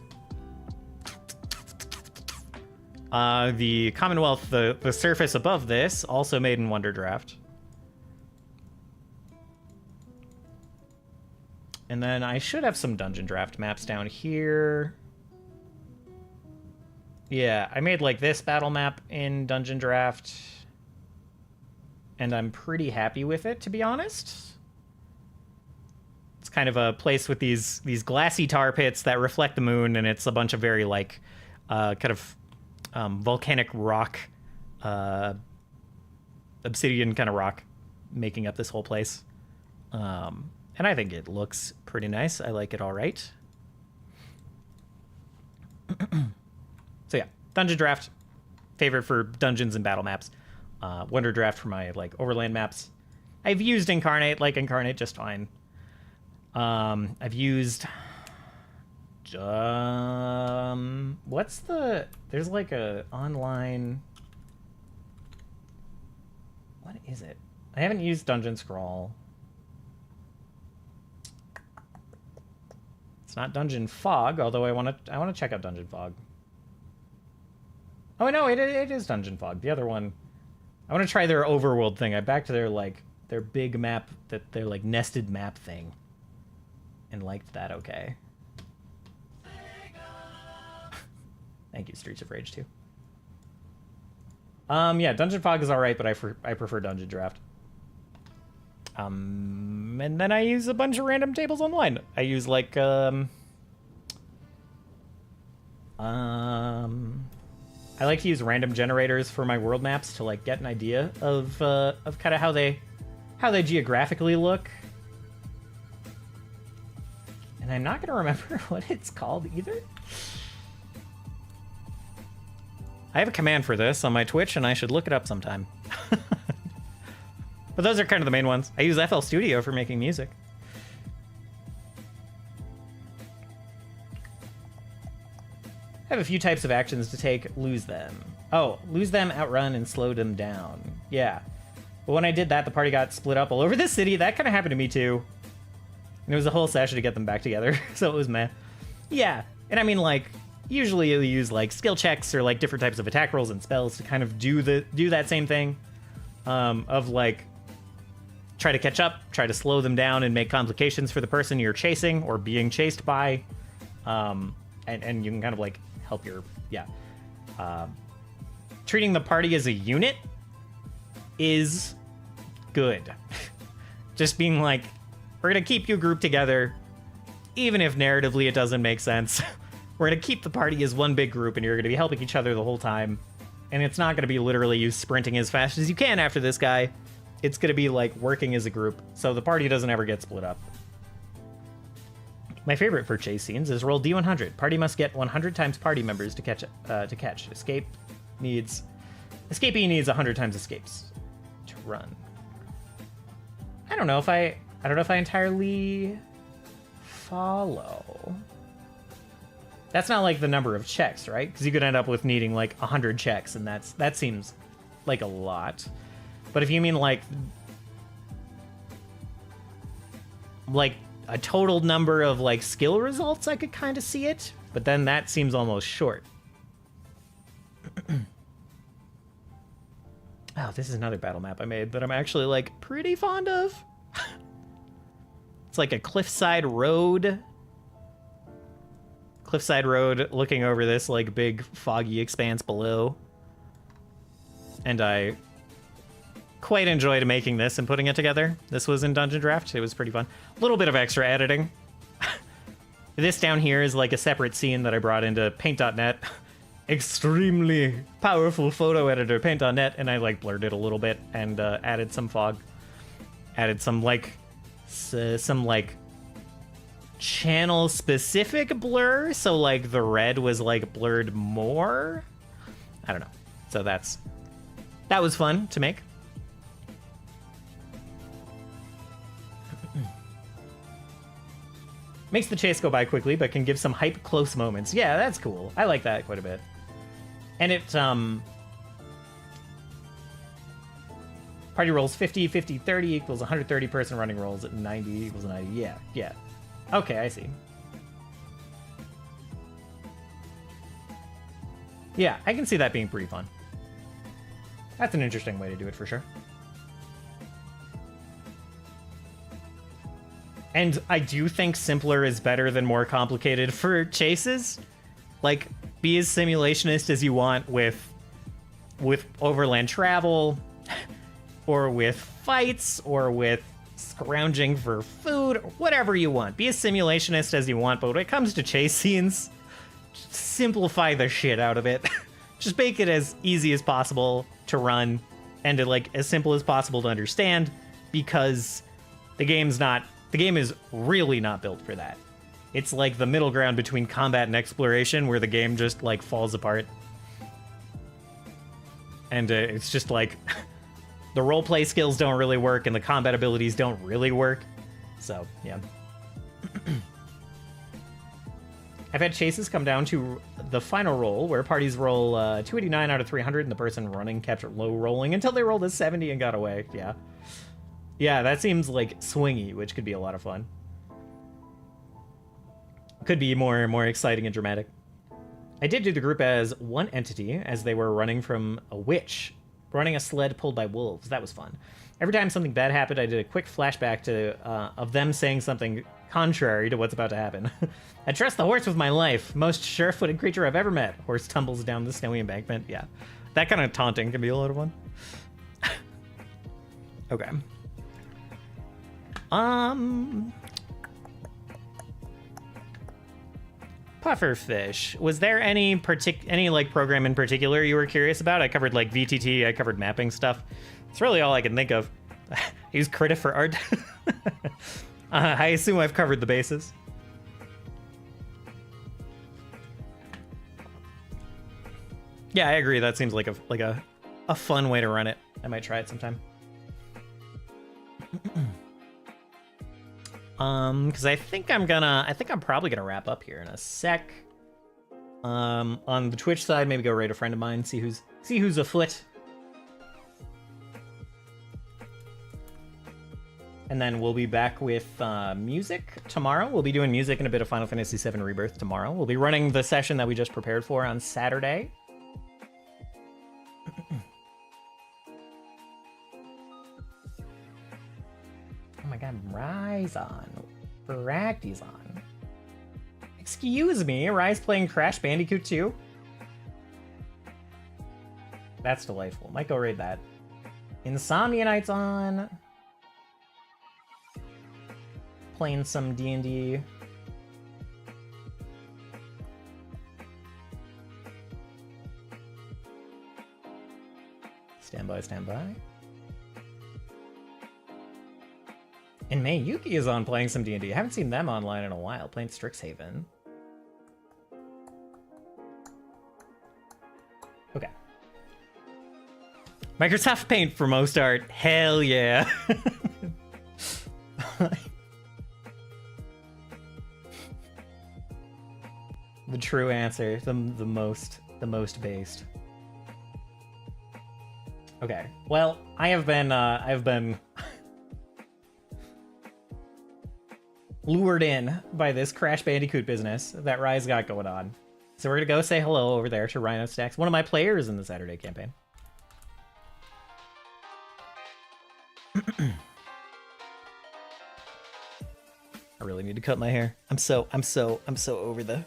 The Commonwealth, the surface above this, also made in WonderDraft. And then I should have some DungeonDraft maps down here. Yeah, I made like this battle map in DungeonDraft, and I'm pretty happy with it, to be honest. It's kind of a place with these glassy tar pits that reflect the moon, and it's a bunch of very like kind of volcanic rock, obsidian kind of rock making up this whole place. And I think it looks pretty nice. I like it all right. So yeah, DungeonDraft, favorite for dungeons and battle maps. WonderDraft for my like overland maps. I've used Incarnate, like Incarnate just fine. I've used what's the, there's like a online, what is it? I haven't used Dungeon Scroll. It's not Dungeon Fog, although I want to check out Dungeon Fog. Oh no, it is Dungeon Fog. The other one, I want to try their overworld thing. I backed their big map, their like nested map thing, and liked that. Okay. Thank you, Streets of Rage 2. Yeah, Dungeon Fog is all right, but I prefer DungeonDraft. And then I use a bunch of random tables online. I use like I like to use random generators for my world maps to like get an idea of kind of how they geographically look. And I'm not gonna remember what it's called either. I have a command for this on my Twitch, and I should look it up sometime. But those are kind of the main ones. I use FL Studio for making music. I have a few types of actions to take. Lose them. Oh, lose them, outrun, and slow them down. Yeah. But when I did that, the party got split up all over the city. That kind of happened to me too. And it was a whole session to get them back together. So it was meh. Yeah. And I mean, like, usually you'll use like skill checks or like different types of attack rolls and spells to kind of do that same thing. Of like, try to catch up, try to slow them down and make complications for the person you're chasing or being chased by. And you can kind of like help your, yeah. Treating the party as a unit is good. Just being like, we're gonna keep you grouped together, even if narratively it doesn't make sense. We're gonna keep the party as one big group, and you're gonna be helping each other the whole time. And it's not gonna be literally you sprinting as fast as you can after this guy. It's gonna be like working as a group, so the party doesn't ever get split up. My favorite for chase scenes is roll D100. Party must get 100 times party members to catch. Escapee needs 100 times escapes to run. I don't know if I entirely follow. That's not like the number of checks, right? Because you could end up with needing like 100 checks, and that seems like a lot. But if you mean like a total number of like skill results, I could kind of see it, but then that seems almost short. Oh, this is another battle map I made that I'm actually like pretty fond of. It's like a cliffside road. Cliffside road looking over this like big foggy expanse below. And I quite enjoyed making this and putting it together. This was in Dungeon Draft. It was pretty fun. A little bit of extra editing. This down here is like a separate scene that I brought into Paint.net. Extremely powerful photo editor, Paint.net, and I like blurred it a little bit and added some fog. Added some like channel specific blur, so like the red was like blurred more. I don't know. So that was fun to make. Makes the chase go by quickly, but can give some hype close moments. Yeah, that's cool. I like that quite a bit. And it, party rolls 50, 50, 30 equals 130 person running rolls at 90 equals 90. Yeah. Okay, I see. Yeah, I can see that being pretty fun. That's an interesting way to do it for sure. And I do think simpler is better than more complicated for chases. Like, be as simulationist as you want with overland travel, or with fights, or with scrounging for food, or whatever you want. Be as simulationist as you want, but when it comes to chase scenes, just simplify the shit out of it. Just make it as easy as possible to run, and like as simple as possible to understand, because the game is really not built for that. It's like the middle ground between combat and exploration, where the game just like falls apart. And it's just like the roleplay skills don't really work and the combat abilities don't really work. So, yeah. I've had chases come down to the final roll, where parties roll 289 out of 300 and the person running kept low rolling until they rolled a 70 and got away. Yeah. Yeah, that seems like swingy, which could be a lot of fun. Could be more exciting and dramatic. I did do the group as one entity, as they were running from a witch, running a sled pulled by wolves. That was fun. Every time something bad happened, I did a quick flashback to of them saying something contrary to what's about to happen. I trust the horse with my life. Most sure-footed creature I've ever met. Horse tumbles down the snowy embankment. Yeah, that kind of taunting can be a lot of fun. Okay. Pufferfish. Was there any like program in particular you were curious about? I covered like VTT, I covered mapping stuff. It's really all I can think of. Use Critic for art. I assume I've covered the bases. Yeah, I agree. That seems like a fun way to run it. I might try it sometime. Because I think I'm probably gonna wrap up here in a sec. On the Twitch side, maybe go raid a friend of mine, see who's afoot. And then we'll be back with music tomorrow. We'll be doing music and a bit of Final Fantasy VII Rebirth tomorrow. We'll be running the session that we just prepared for on Saturday. Oh my god, Rise on. Voraktee's on. Excuse me, Rise playing Crash Bandicoot 2? That's delightful. Might go raid that. Insomnia Night's on. Playing some D&D. Stand by, stand by. And May Yuki is on playing some D&D. I haven't seen them online in a while, playing Strixhaven. Okay. Microsoft Paint for most art. Hell yeah. The true answer. The most based. Okay. Well, I've been lured in by this Crash Bandicoot business that Rise got going on. So we're gonna go say hello over there to Rhinosnax, one of my players in the Saturday campaign. I really need to cut my hair. I'm so over the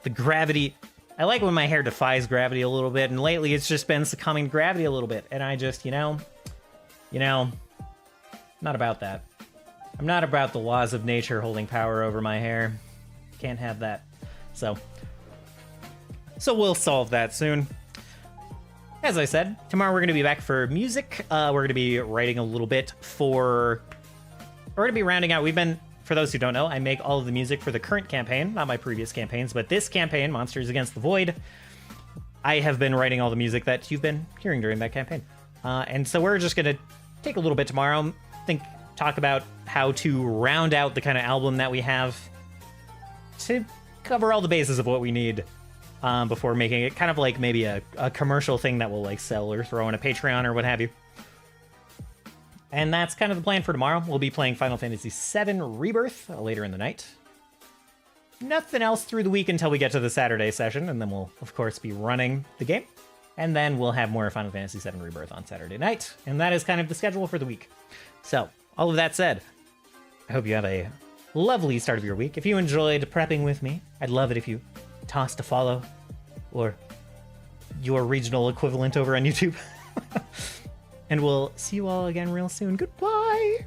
gravity. I like when my hair defies gravity a little bit, and lately it's just been succumbing to gravity a little bit, and I just, you know, not about that. I'm not about the laws of nature holding power over my hair. Can't have that. So we'll solve that soon. As I said, tomorrow we're going to be back for music. We're going to be writing a little bit for... We're going to be rounding out... We've been... For those who don't know, I make all of the music for the current campaign, not my previous campaigns, but this campaign, Monsters Against the Void, I have been writing all the music that you've been hearing during that campaign. And so we're just going to take a little bit tomorrow, talk about how to round out the kind of album that we have to cover all the bases of what we need before making it kind of like maybe a commercial thing that will like sell or throw in a Patreon or what have you. And that's kind of the plan for tomorrow. We'll be playing Final Fantasy VII Rebirth later in the night. Nothing else through the week until we get to the Saturday session, and then we'll, of course, be running the game. And then we'll have more Final Fantasy VII Rebirth on Saturday night, and that is kind of the schedule for the week. So, all of that said, I hope you have a lovely start of your week. If you enjoyed prepping with me, I'd love it if you tossed a follow, or your regional equivalent over on YouTube. And we'll see you all again real soon. Goodbye!